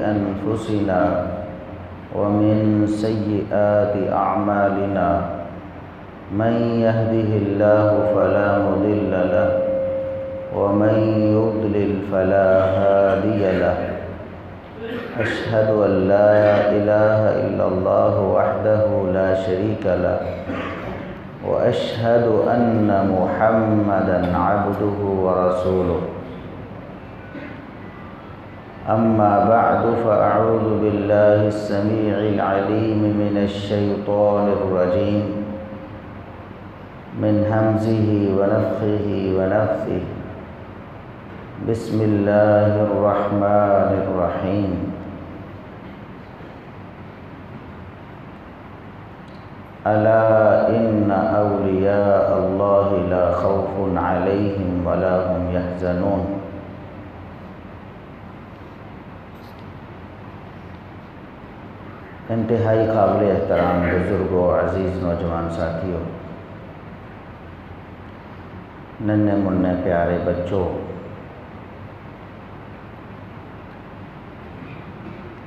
أنفسنا ومن سيئات أعمالنا من يهده الله فلا مضل له ومن يضلل فلا هادي له أشهد أن لا إله إلا الله وحده لا شريك له وأشهد أن محمدًا عبده ورسوله أما بعد فأعوذ بالله السميع العليم من الشيطان الرجيم من همزه ونفخه ونفثه بسم الله الرحمن الرحيم ألا إن أولياء الله لا خوف عليهم ولا هم يحزنون۔ انتہائی قابل احترام بزرگوں، عزیز نوجوان ساتھیوں، ننھے منھے پیارے بچوں،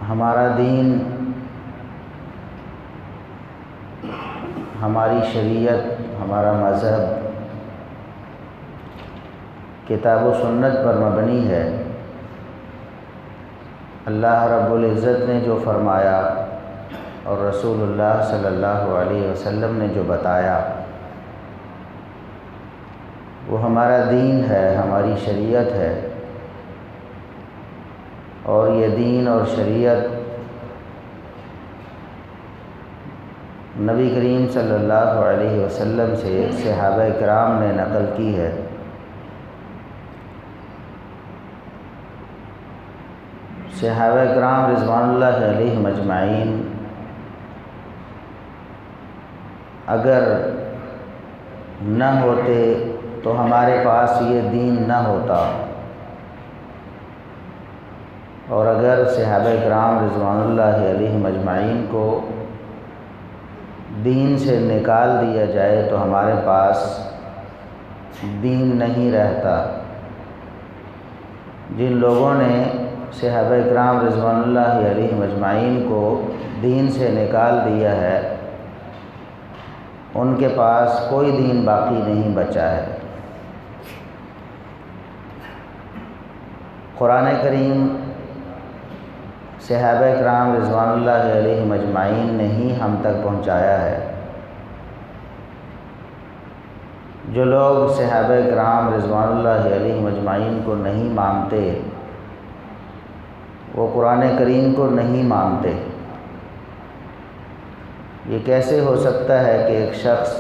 ہمارا دین، ہماری شریعت، ہمارا مذہب کتاب و سنت پر مبنی ہے۔ اللہ رب العزت نے جو فرمایا اور رسول اللہ صلی اللہ علیہ وسلم نے جو بتایا وہ ہمارا دین ہے، ہماری شریعت ہے، اور یہ دین اور شریعت نبی کریم صلی اللہ علیہ وسلم سے صحابہ کرام نے نقل کی ہے۔ صحابہ کرام رضوان اللہ علیہم اجمعین اگر نہ ہوتے تو ہمارے پاس یہ دین نہ ہوتا، اور اگر صحابہ کرام رضوان اللہ علیہم اجمعین کو دین سے نکال دیا جائے تو ہمارے پاس دین نہیں رہتا۔ جن لوگوں نے صحابہ کرام رضوان اللہ علیہم اجمعین کو دین سے نکال دیا ہے ان کے پاس کوئی دین باقی نہیں بچا ہے۔ قرآن کریم صحابہ کرام رضوان اللہ علیہم اجمعین نے ہی ہم تک پہنچایا ہے۔ جو لوگ صحابہ کرام رضوان اللہ علیہم اجمعین کو نہیں مانتے وہ قرآن کریم کو نہیں مانتے۔ یہ کیسے ہو سکتا ہے کہ ایک شخص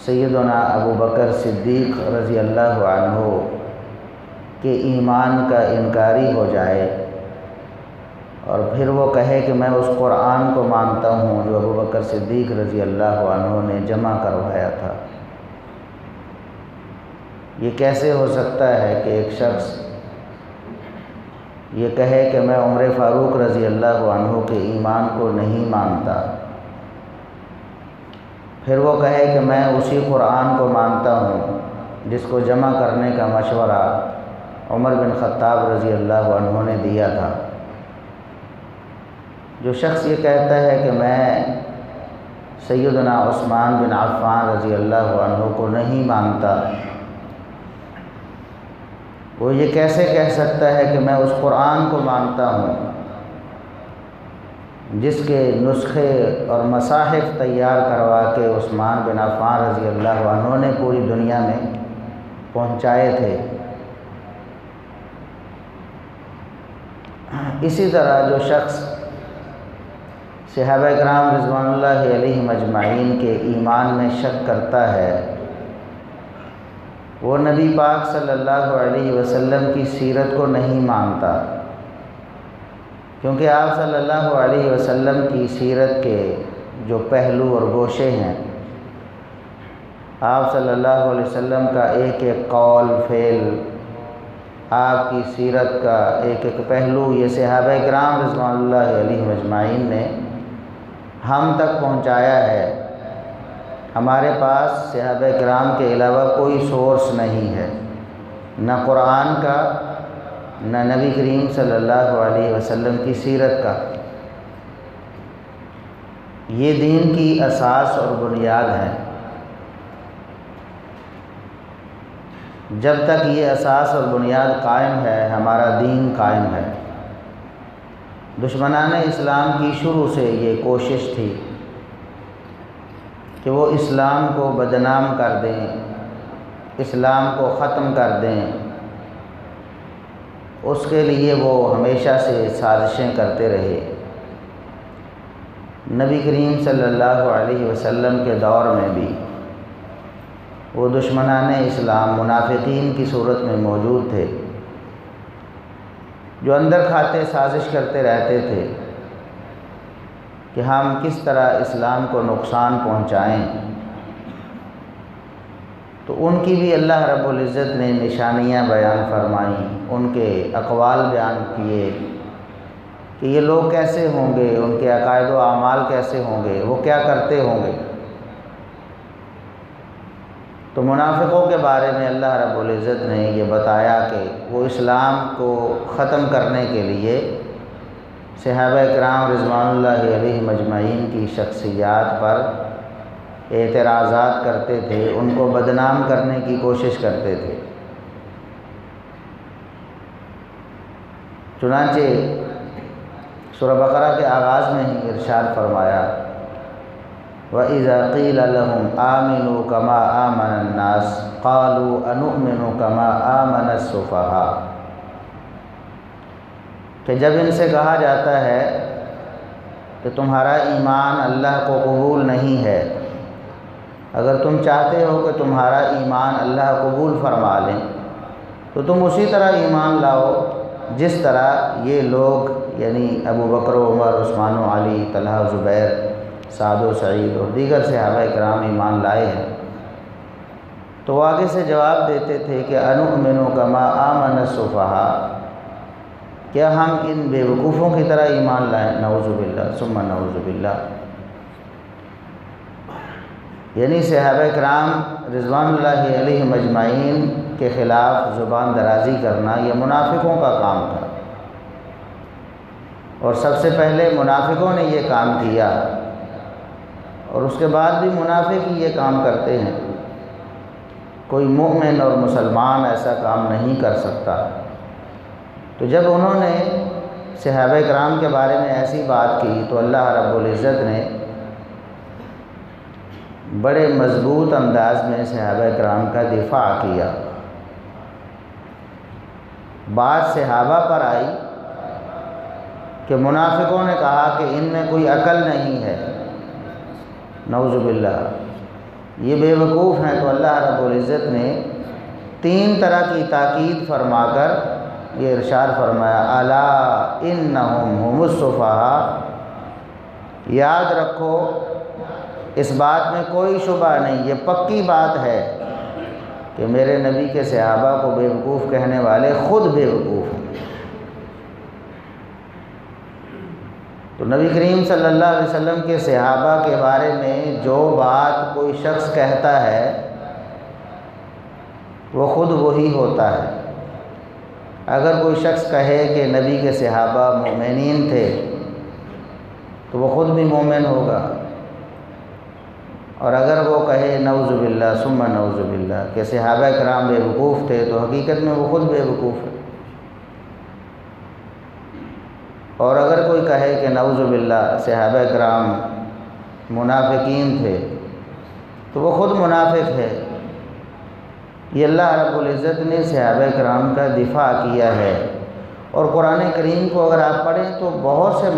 سیدنا ابو بکر صدیق رضی اللہ عنہ کے ایمان کا انکاری ہو جائے اور پھر وہ کہے کہ میں اس قرآن کو مانتا ہوں جو ابو بکر صدیق رضی اللہ عنہ نے جمع کروایا تھا؟ یہ کیسے ہو سکتا ہے کہ ایک شخص یہ کہے کہ میں عمر فاروق رضی اللہ عنہ کے ایمان کو نہیں مانتا، پھر وہ کہے کہ میں اسی قرآن کو مانتا ہوں جس کو جمع کرنے کا مشورہ عمر بن خطاب رضی اللہ عنہ نے دیا تھا؟ جو شخص یہ کہتا ہے کہ میں سیدنا عثمان بن عفان رضی اللہ عنہ کو نہیں مانتا، وہ یہ کیسے کہہ سکتا ہے کہ میں اس قرآن کو مانتا ہوں جس کے نسخے اور مصاحف تیار کروا کے عثمان بن عفان رضی اللہ عنہ نے پوری دنیا میں پہنچائے تھے؟ اسی طرح جو شخص صحابہ کرام رضوان اللہ علیہم اجمعین کے ایمان میں شک کرتا ہے وہ نبی پاک صلی اللہ علیہ وسلم کی سیرت کو نہیں مانتا، کیونکہ آپ صلی اللہ علیہ وسلم کی سیرت کے جو پہلو اور گوشے ہیں، آپ صلی اللہ علیہ وسلم کا ایک ایک قول فعل، آپ کی سیرت کا ایک ایک پہلو، یہ صحابہ کرام رضوان اللہ علیہم اجمعین نے ہم تک پہنچایا ہے۔ ہمارے پاس صحابہ کرام کے علاوہ کوئی سورس نہیں ہے، نہ قرآن کا نہ نبی کریم صلی اللہ علیہ وسلم کی سیرت کا۔ یہ دین کی اساس اور بنیاد ہے۔ جب تک یہ اساس اور بنیاد قائم ہے ہمارا دین قائم ہے۔ دشمنان اسلام کی شروع سے یہ کوشش تھی کہ وہ اسلام کو بدنام کر دیں، اسلام کو ختم کر دیں۔ اس کے لیے وہ ہمیشہ سے سازشیں کرتے رہے۔ نبی کریم صلی اللہ علیہ وسلم کے دور میں بھی وہ دشمنان اسلام منافقین کی صورت میں موجود تھے، جو اندر کھاتے سازش کرتے رہتے تھے کہ ہم کس طرح اسلام کو نقصان پہنچائیں۔ تو ان کی بھی اللہ رب العزت نے نشانیاں بیان فرمائیں، ان کے اقوال بیان کیے کہ یہ لوگ کیسے ہوں گے، ان کے عقائد و اعمال کیسے ہوں گے، وہ کیا کرتے ہوں گے۔ تو منافقوں کے بارے میں اللہ رب العزت نے یہ بتایا کہ وہ اسلام کو ختم کرنے کے لیے صحابہ کرام رضوان اللہ علیہم اجمعین کی شخصیات پر اعتراضات کرتے تھے، ان کو بدنام کرنے کی کوشش کرتے تھے۔ چنانچہ سورہ بقرہ کے آغاز میں ہی ارشاد فرمایا وَإِذَا قِيلَ لَهُمْ آمِنُوا كَمَا آمَنَ النَّاسُ قَالُوا أَنُؤْمِنُ كَمَا آمَنَ السُّفَهَاءُ، کہ جب ان سے کہا جاتا ہے کہ تمہارا ایمان اللہ کو قبول نہیں ہے، اگر تم چاہتے ہو کہ تمہارا ایمان اللہ قبول فرما لیں تو تم اسی طرح ایمان لاؤ جس طرح یہ لوگ یعنی ابو بکر و عمر، عثمان و علی، طلحہ و زبیر، سعد و سعید اور دیگر صحابہ کرام ایمان لائے ہیں۔ تو وہ آگے سے جواب دیتے تھے کہ انؤمن کما آمن السفہاء، کیا ہم ان بے وقوفوں کی طرح ایمان لائیں؟ نعوذ باللہ ثم نعوذ باللہ۔ یعنی صحابہ کرام رضوان اللہ علیہم اجمعین کے خلاف زبان درازی کرنا یہ منافقوں کا کام تھا، اور سب سے پہلے منافقوں نے یہ کام کیا، اور اس کے بعد بھی منافق ہی یہ کام کرتے ہیں۔ کوئی مومن اور مسلمان ایسا کام نہیں کر سکتا۔ تو جب انہوں نے صحابہ کرام کے بارے میں ایسی بات کی تو اللہ رب العزت نے بڑے مضبوط انداز میں صحابہ کرام کا دفاع کیا۔ بات صحابہ پر آئی کہ منافقوں نے کہا کہ ان میں کوئی عقل نہیں ہے، نعوذ باللہ، یہ بے وقوف ہیں۔ تو اللہ رب العزت نے 3 طرح کی تاکید فرما کر یہ ارشاد فرمایا الا انہم هم السفہاء، یاد رکھو اس بات میں کوئی شبہ نہیں، یہ پکی بات ہے کہ میرے نبی کے صحابہ کو بے وقوف کہنے والے خود بے وقوف ہیں۔ تو نبی کریم صلی اللہ علیہ وسلم کے صحابہ کے بارے میں جو بات کوئی شخص کہتا ہے وہ خود وہی ہوتا ہے۔ اگر کوئی شخص کہے کہ نبی کے صحابہ مومنین تھے تو وہ خود بھی مومن ہوگا، اور اگر وہ کہے نعوذ باللہ ثم نعوذ باللہ کہ صحابہ کرام بے وقوف تھے تو حقیقت میں وہ خود بے وقوف ہے۔ اور اگر کوئی کہے کہ نعوذ باللہ صحابہ کرام منافقین تھے تو وہ خود منافق ہے۔ یہ اللہ رب العزت نے صحابہ کرام کا دفاع کیا ہے، اور قرآن کریم کو اگر آپ پڑھیں تو بہت سے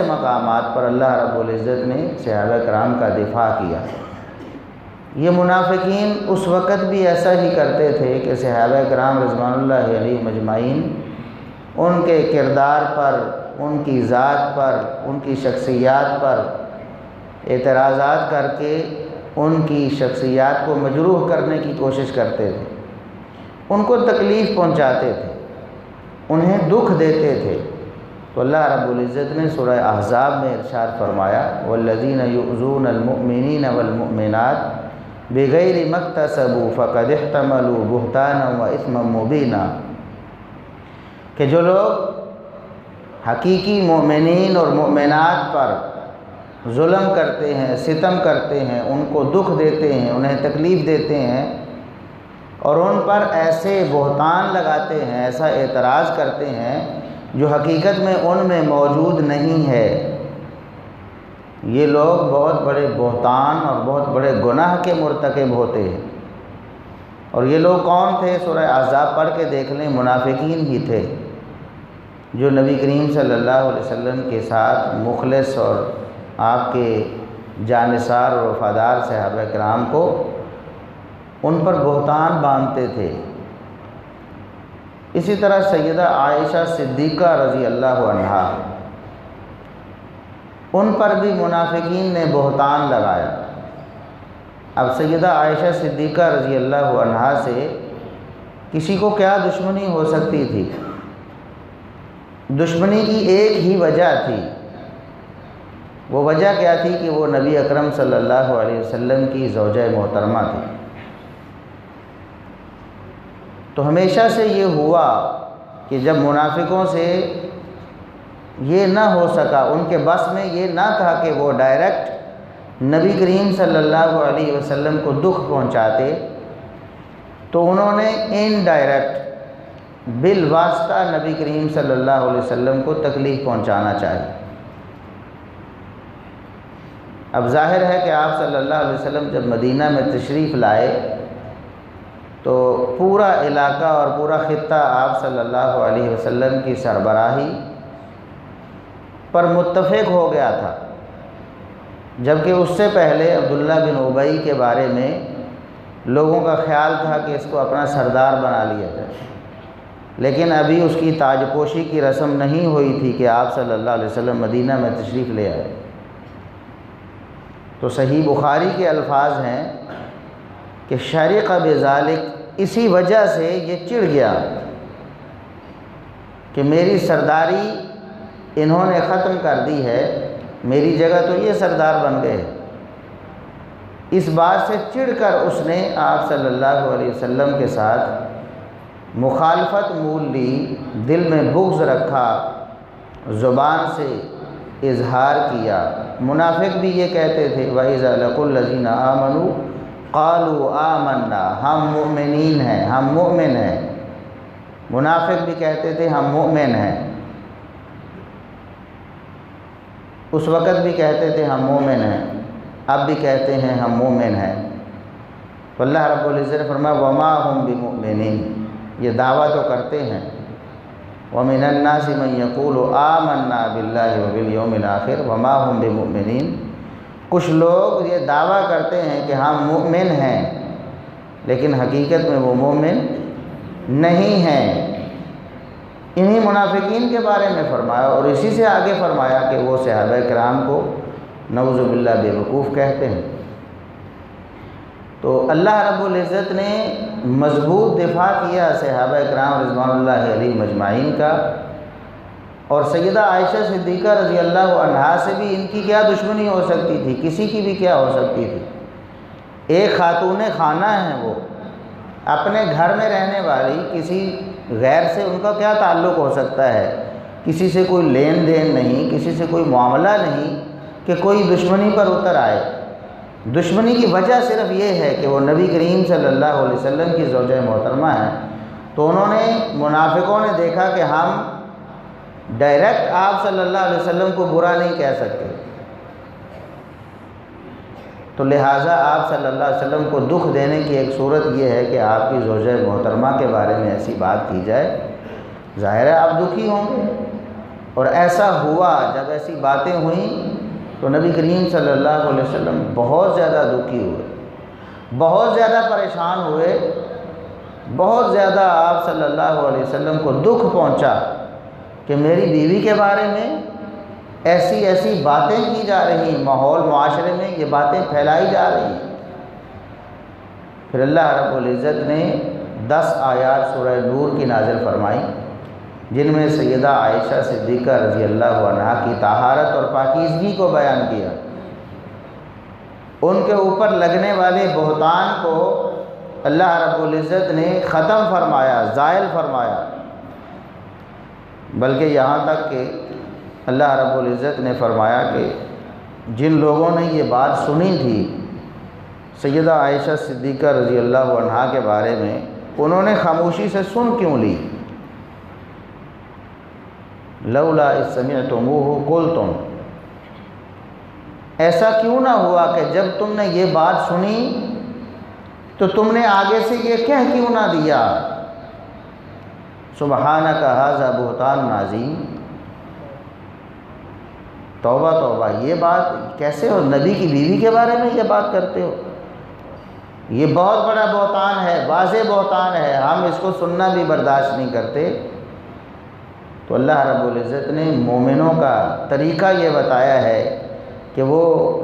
مقامات پر اللہ رب العزت نے صحابہ کرام کا دفاع کیا۔ یہ منافقین اس وقت بھی ایسا ہی کرتے تھے کہ صحابہ کرام رضوان اللہ علیہم اجمعین ان کے کردار پر، ان کی ذات پر، ان کی شخصیات پر اعتراضات کر کے ان کی شخصیات کو مجروح کرنے کی کوشش کرتے تھے، ان کو تکلیف پہنچاتے تھے، انہیں دکھ دیتے تھے۔ تو اللہ رب العزت نے سورہ احزاب میں ارشاد فرمایا والذین یؤذون المؤمنین والمؤمنات بغیر مکتسبوا فقد احتملوا بہتانا و اثما مبینا، کہ جو لوگ حقیقی مومنین اور مومنات پر ظلم کرتے ہیں، ستم کرتے ہیں، ان کو دکھ دیتے ہیں، انہیں تکلیف دیتے ہیں اور ان پر ایسے بہتان لگاتے ہیں، ایسا اعتراض کرتے ہیں جو حقیقت میں ان میں موجود نہیں ہے، یہ لوگ بہت بڑے بہتان اور بہت بڑے گناہ کے مرتکب ہوتے ہیں۔ اور یہ لوگ کون تھے؟ سورہ احزاب پڑھ کے دیکھ لیں، منافقین ہی تھے جو نبی کریم صلی اللہ علیہ وسلم کے ساتھ مخلص اور آپ کے جانثار اور وفادار صحابہ کرام کو ان پر بہتان باندھتے تھے۔ اسی طرح سیدہ عائشہ صدیقہ رضی اللہ عنہا، ان پر بھی منافقین نے بہتان لگایا۔ اب سیدہ عائشہ صدیقہ رضی اللہ عنہا سے کسی کو کیا دشمنی ہو سکتی تھی؟ دشمنی کی ایک ہی وجہ تھی، وہ وجہ کیا تھی کہ وہ نبی اکرم صلی اللہ علیہ وسلم کی زوجہ محترمہ تھی۔ تو ہمیشہ سے یہ ہوا کہ جب منافقوں سے یہ نہ ہو سکا، ان کے بس میں یہ نہ تھا کہ وہ ڈائریکٹ نبی کریم صلی اللہ علیہ وسلم کو دکھ پہنچاتے، تو انہوں نے انڈائریکٹ بالواسطہ نبی کریم صلی اللہ علیہ وسلم کو تکلیف پہنچانا چاہیے۔ اب ظاہر ہے کہ آپ صلی اللہ علیہ وسلم جب مدینہ میں تشریف لائے تو پورا علاقہ اور پورا خطہ آپ صلی اللہ علیہ وسلم کی سربراہی پر متفق ہو گیا تھا، جبکہ اس سے پہلے عبداللہ بن ابی کے بارے میں لوگوں کا خیال تھا کہ اس کو اپنا سردار بنا لیا جائے، لیکن ابھی اس کی تاج پوشی کی رسم نہیں ہوئی تھی کہ آپ صلی اللہ علیہ وسلم مدینہ میں تشریف لے آئے۔ تو صحیح بخاری کے الفاظ ہیں کہ شرق بذالک، اسی وجہ سے یہ چڑ گیا کہ میری سرداری انہوں نے ختم کر دی ہے، میری جگہ تو یہ سردار بن گئے۔ اس بات سے چڑ کر اس نے آپ صلی اللہ علیہ وسلم کے ساتھ مخالفت مول لی، دل میں بغض رکھا، زبان سے اظہار کیا۔ منافق بھی یہ کہتے تھے وَإِذَا لَقُوا الَّذِينَ آمَنُوا قَالُوا آمَنَّا، ہم مؤمنین ہیں، ہم مؤمن ہیں۔ منافق بھی کہتے تھے ہم مؤمن ہیں، اس وقت بھی کہتے تھے ہم مومن ہیں، اب بھی کہتے ہیں ہم مومن ہیں۔ تو اللہ رب العزت نے فرمایا وَمَا هُمْ بِمُؤْمِنِينَ، یہ دعویٰ تو کرتے ہیں۔ وَمِنَ النَّاسِ مَن يَقُولُ آمَنَّا بِاللَّهِ وَبِالْيَوْمِ الْآخِرِ وَمَا هُمْ بِمُؤْمِنِينَ، کچھ لوگ یہ دعویٰ کرتے ہیں کہ ہم مؤمن ہیں، لیکن حقیقت میں وہ مومن نہیں ہیں۔ انہی منافقین کے بارے میں فرمایا، اور اسی سے آگے فرمایا کہ وہ صحابہ کرام کو نعوذ باللہ بے وقوف کہتے ہیں۔ تو اللہ رب العزت نے مضبوط دفاع کیا صحابہ کرام رضوان اللہ علیہم اجمعین کا، اور سیدہ عائشہ صدیقہ رضی اللہ عنہا سے بھی ان کی کیا دشمنی ہو سکتی تھی؟ کسی کی بھی کیا ہو سکتی تھی؟ ایک خاتون خانہ ہیں، وہ اپنے گھر میں رہنے والی، کسی غیر سے ان کا کیا تعلق ہو سکتا ہے؟ کسی سے کوئی لین دین نہیں، کسی سے کوئی معاملہ نہیں کہ کوئی دشمنی پر اتر آئے۔ دشمنی کی وجہ صرف یہ ہے کہ وہ نبی کریم صلی اللہ علیہ وسلم کی زوجہ محترمہ ہیں۔ تو انہوں نے، منافقوں نے دیکھا کہ ہم ڈائریکٹ آپ صلی اللہ علیہ وسلم کو برا نہیں کہہ سکتے، تو لہٰذا آپ صلی اللہ علیہ وسلم کو دکھ دینے کی ایک صورت یہ ہے کہ آپ کی زوجہ محترمہ کے بارے میں ایسی بات کی جائے، ظاہر ہے آپ دکھی ہوں گے۔ اور ایسا ہوا، جب ایسی باتیں ہوئیں تو نبی کریم صلی اللہ علیہ وسلم بہت زیادہ دکھی ہوئے، بہت زیادہ پریشان ہوئے، بہت زیادہ آپ صلی اللہ علیہ وسلم کو دکھ پہنچا کہ میری بیوی کے بارے میں ایسی ایسی باتیں کی جا رہی، ماحول معاشرے میں یہ باتیں پھیلائی جا رہی۔ پھر اللہ رب العزت نے 10 آیات سورہ نور کی نازل فرمائی، جن میں سیدہ عائشہ صدیقہ رضی اللہ عنہا کی طہارت اور پاکیزگی کو بیان کیا۔ ان کے اوپر لگنے والے بہتان کو اللہ رب العزت نے ختم فرمایا، زائل فرمایا، بلکہ یہاں تک کہ اللہ رب العزت نے فرمایا کہ جن لوگوں نے یہ بات سنی تھی سیدہ عائشہ صدیقہ رضی اللہ عنہا کے بارے میں، انہوں نے خاموشی سے سن کیوں لی؟ لولا اذ سمعتموہ قلتم، ایسا کیوں نہ ہوا کہ جب تم نے یہ بات سنی تو تم نے آگے سے یہ کہہ کیوں نہ دیا؟ سبحانک ھذا بہتان عظیم، توبہ توبہ، یہ بات کیسے ہو؟ نبی کی بیوی کے بارے میں یہ بات کرتے ہو؟ یہ بہت بڑا بہتان ہے، واضح بہتان ہے، ہم اس کو سننا بھی برداشت نہیں کرتے۔ تو اللہ رب العزت نے مومنوں کا طریقہ یہ بتایا ہے کہ وہ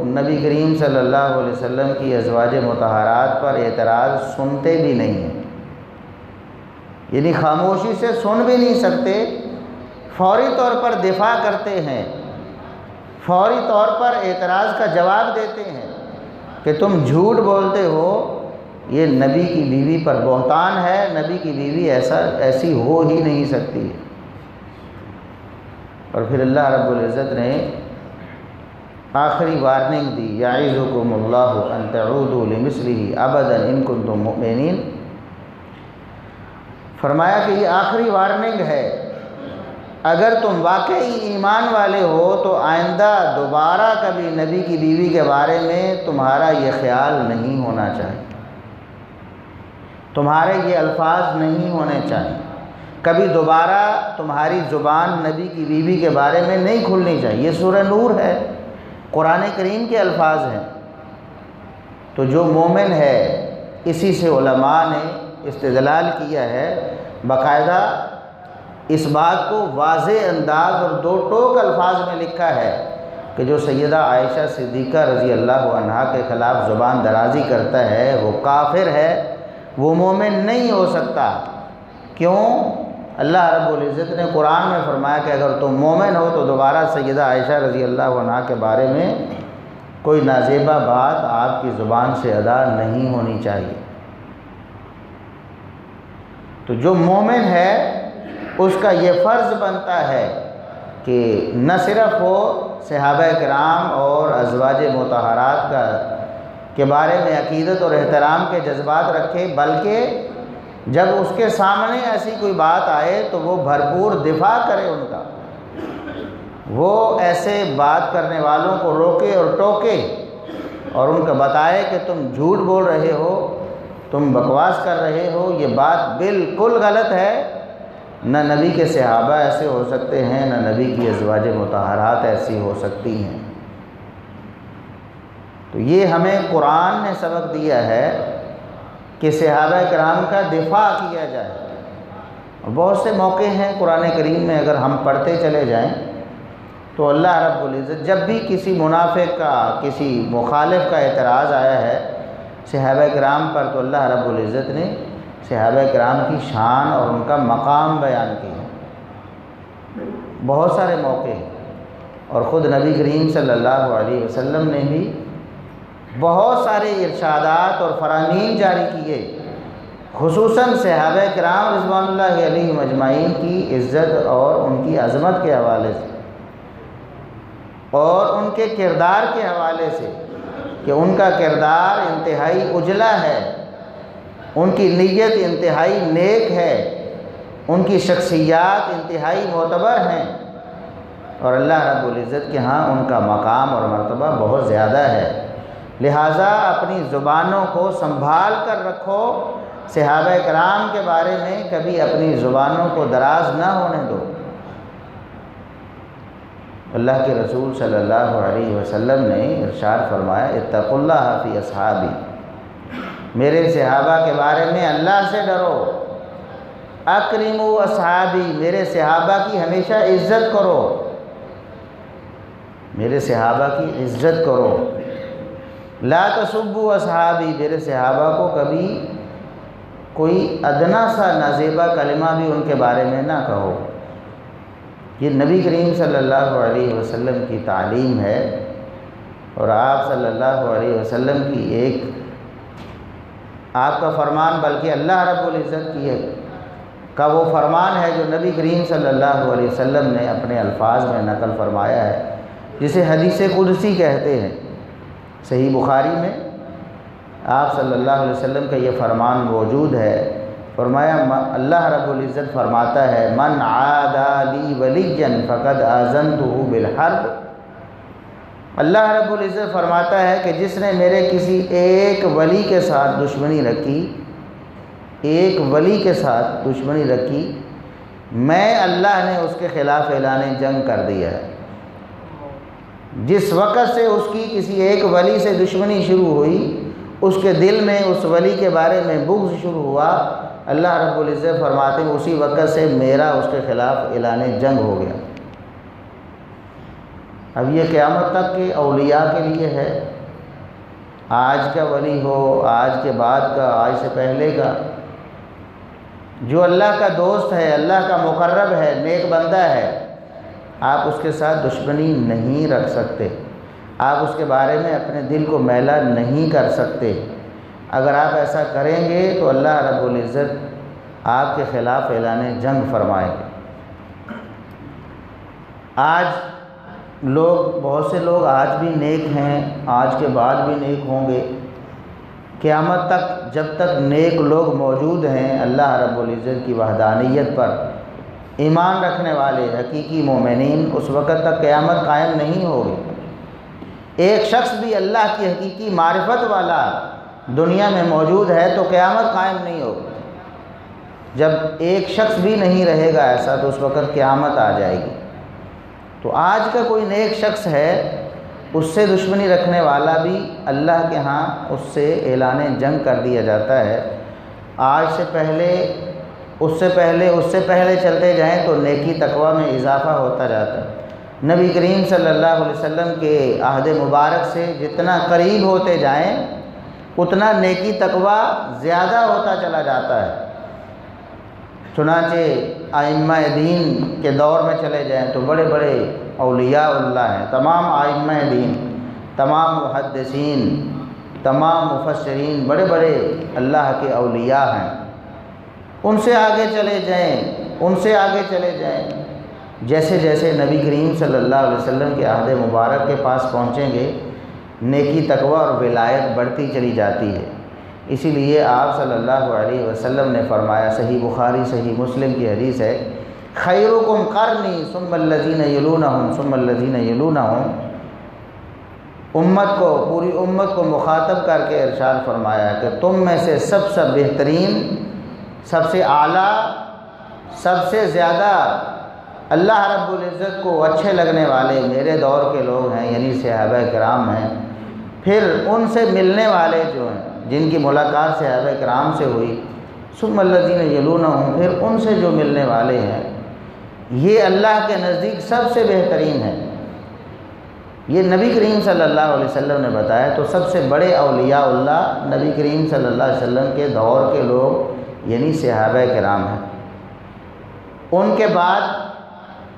نبی کریم صلی اللہ علیہ وسلم کی ازواج مطہرات پر اعتراض سنتے بھی نہیں ہیں، یعنی خاموشی سے سن بھی نہیں سکتے، فوری طور پر دفاع کرتے ہیں، فوری طور پر اعتراض کا جواب دیتے ہیں کہ تم جھوٹ بولتے ہو، یہ نبی کی بیوی پر بہتان ہے، نبی کی بیوی ایسی ہو ہی نہیں سکتی۔ اور پھر اللہ رب العزت نے آخری وارننگ دی، یعظکم اللہ ان تعودوا لمثلہ ابدا ان کنتم مؤمنین، فرمایا کہ یہ آخری وارننگ ہے، اگر تم واقعی ایمان والے ہو تو آئندہ دوبارہ کبھی نبی کی بیوی کے بارے میں تمہارا یہ خیال نہیں ہونا چاہیے، تمہارے یہ الفاظ نہیں ہونے چاہیے، کبھی دوبارہ تمہاری زبان نبی کی بیوی کے بارے میں نہیں کھلنی چاہیے۔ یہ سورہ نور ہے، قرآن کریم کے الفاظ ہیں۔ تو جو مومن ہے، اسی سے علماء نے استدلال کیا ہے، باقاعدہ اس بات کو واضح انداز اور دو ٹوک الفاظ میں لکھا ہے کہ جو سیدہ عائشہ صدیقہ رضی اللہ عنہا کے خلاف زبان درازی کرتا ہے وہ کافر ہے، وہ مومن نہیں ہو سکتا۔ کیوں؟ اللہ رب العزت نے قرآن میں فرمایا کہ اگر تم مومن ہو تو دوبارہ سیدہ عائشہ رضی اللہ عنہا کے بارے میں کوئی نازیبہ بات آپ کی زبان سے ادا نہیں ہونی چاہیے۔ تو جو مومن ہے اس کا یہ فرض بنتا ہے کہ نہ صرف وہ صحابہ کرام اور ازواج مطہرات کے بارے میں عقیدت اور احترام کے جذبات رکھے، بلکہ جب اس کے سامنے ایسی کوئی بات آئے تو وہ بھرپور دفاع کرے ان کا، وہ ایسے بات کرنے والوں کو روکے اور ٹوکے اور ان کو بتائے کہ تم جھوٹ بول رہے ہو، تم بکواس کر رہے ہو، یہ بات بالکل غلط ہے، نہ نبی کے صحابہ ایسے ہو سکتے ہیں، نہ نبی کی ازواج مطہرات ایسی ہو سکتی ہیں۔ تو یہ ہمیں قرآن نے سبق دیا ہے کہ صحابہ کرام کا دفاع کیا جائے۔ اور بہت سے موقع ہیں قرآن کریم میں، اگر ہم پڑھتے چلے جائیں تو اللہ رب العزت جب بھی کسی منافق کا، کسی مخالف کا اعتراض آیا ہے صحابہ کرام پر، تو اللہ رب العزت نے صحابہ کرام کی شان اور ان کا مقام بیان کیا، بہت سارے موقع ہیں۔ اور خود نبی کریم صلی اللہ علیہ وسلم نے بھی بہت سارے ارشادات اور فرامین جاری کیے، خصوصاً صحابہ کرام رضوان اللہ علیہم اجمعین کی عزت اور ان کی عظمت کے حوالے سے اور ان کے کردار کے حوالے سے کہ ان کا کردار انتہائی اجلا ہے، ان کی نیت انتہائی نیک ہے، ان کی شخصیات انتہائی معتبر ہیں، اور اللہ رب العزت کے ہاں ان کا مقام اور مرتبہ بہت زیادہ ہے۔ لہٰذا اپنی زبانوں کو سنبھال کر رکھو، صحابہ کرام کے بارے میں کبھی اپنی زبانوں کو دراز نہ ہونے دو۔ اللہ کے رسول صلی اللہ علیہ وسلم نے ارشاد فرمایا، اتقوا اللہ فی اصحابی، میرے صحابہ کے بارے میں اللہ سے ڈرو، اکرموا اصحابی، میرے صحابہ کی ہمیشہ عزت کرو، میرے صحابہ کی عزت کرو، لا تسبوا اصحابی، میرے صحابہ کو کبھی کوئی ادنا سا نازیبہ کلمہ بھی ان کے بارے میں نہ کہو۔ یہ نبی کریم صلی اللہ علیہ وسلم کی تعلیم ہے اور آپ صلی اللہ علیہ وسلم کی ایک آپ کا فرمان بلکہ اللہ رب العزت کی کا وہ فرمان ہے جو نبی کریم صلی اللہ علیہ وسلم نے اپنے الفاظ میں نقل فرمایا ہے، جسے حدیث قدسی کہتے ہیں۔ صحیح بخاری میں آپ صلی اللہ علیہ وسلم کا یہ فرمان موجود ہے، فرمایا اللہ رب العزت فرماتا ہے من عادى لي وليا فقد آذنته بالحرب۔ اللہ رب العزت فرماتا ہے کہ جس نے میرے کسی ایک ولی کے ساتھ دشمنی رکھی، ایک ولی کے ساتھ دشمنی رکھی، میں اللہ نے اس کے خلاف اعلان جنگ کر دیا ہے۔ جس وقت سے اس کی کسی ایک ولی سے دشمنی شروع ہوئی، اس کے دل میں اس ولی کے بارے میں بغض شروع ہوا، اللہ رب العزت فرماتے ہیں اسی وقت سے میرا اس کے خلاف اعلان جنگ ہو گیا۔ اب یہ قیامت تک کے اولیاء کے لیے ہے، آج کا ولی ہو، آج کے بعد کا، آج سے پہلے کا، جو اللہ کا دوست ہے، اللہ کا مقرب ہے، نیک بندہ ہے، آپ اس کے ساتھ دشمنی نہیں رکھ سکتے، آپ اس کے بارے میں اپنے دل کو میلا نہیں کر سکتے۔ اگر آپ ایسا کریں گے تو اللہ رب العزت آپ کے خلاف اعلان جنگ فرمائیں گے۔ آج بہت سے لوگ آج بھی نیک ہیں، آج کے بعد بھی نیک ہوں گے، قیامت تک جب تک نیک لوگ موجود ہیں اللہ رب العزت کی وحدانیت پر ایمان رکھنے والے حقیقی مومنین، اس وقت تک قیامت قائم نہیں ہوگی۔ ایک شخص بھی اللہ کی حقیقی معرفت والا دنیا میں موجود ہے تو قیامت قائم نہیں ہوگی۔ جب ایک شخص بھی نہیں رہے گا ایسا تو اس وقت قیامت آ جائے گی۔ تو آج کا کوئی نیک شخص ہے، اس سے دشمنی رکھنے والا بھی اللہ کے ہاں اس سے اعلان جنگ کر دیا جاتا ہے۔ آج سے پہلے اس سے پہلے چلتے جائیں تو نیکی تقوی میں اضافہ ہوتا جاتا ہے۔ نبی کریم صلی اللہ علیہ وسلم کے عہد مبارک سے جتنا قریب ہوتے جائیں اتنا نیکی تقوی زیادہ ہوتا چلا جاتا ہے۔ چنانچہ ائمہ دین کے دور میں چلے جائیں تو بڑے بڑے اولیاء اللہ ہیں، تمام ائمہ دین، تمام محدثین، تمام مفسرین بڑے بڑے اللہ کے اولیاء ہیں۔ ان سے آگے چلے جائیں، جیسے جیسے نبی کریم صلی اللہ علیہ وسلم کے عہد مبارک کے پاس پہنچیں گے نیکی تقوی اور ولایت بڑھتی چلی جاتی ہے۔ اسی لیے آپ صلی اللہ علیہ وسلم نے فرمایا، صحیح بخاری صحیح مسلم کی حدیث ہے، خیرکم قرنی ثم الذین یلونہم ثم الذین یلونہم، پوری امت کو مخاطب کر کے ارشاد فرمایا کہ تم میں سے سب سے بہترین، سب سے اعلیٰ، سب سے زیادہ اللہ رب العزت کو اچھے لگنے والے میرے دور کے لوگ ہیں، یعنی صحابہ کرام ہیں۔ پھر ان سے ملنے والے جو ہیں، جن کی ملاقات صحابہ کرام سے ہوئی، ثم الذین یلونہم، پھر ان سے جو ملنے والے ہیں، یہ اللہ کے نزدیک سب سے بہترین ہے۔ یہ نبی کریم صلی اللہ علیہ وسلم نے بتایا۔ تو سب سے بڑے اولیاء اللہ نبی کریم صلی اللہ علیہ وسلم کے دور کے لوگ یعنی صحابہ کرام ہیں، ان کے بعد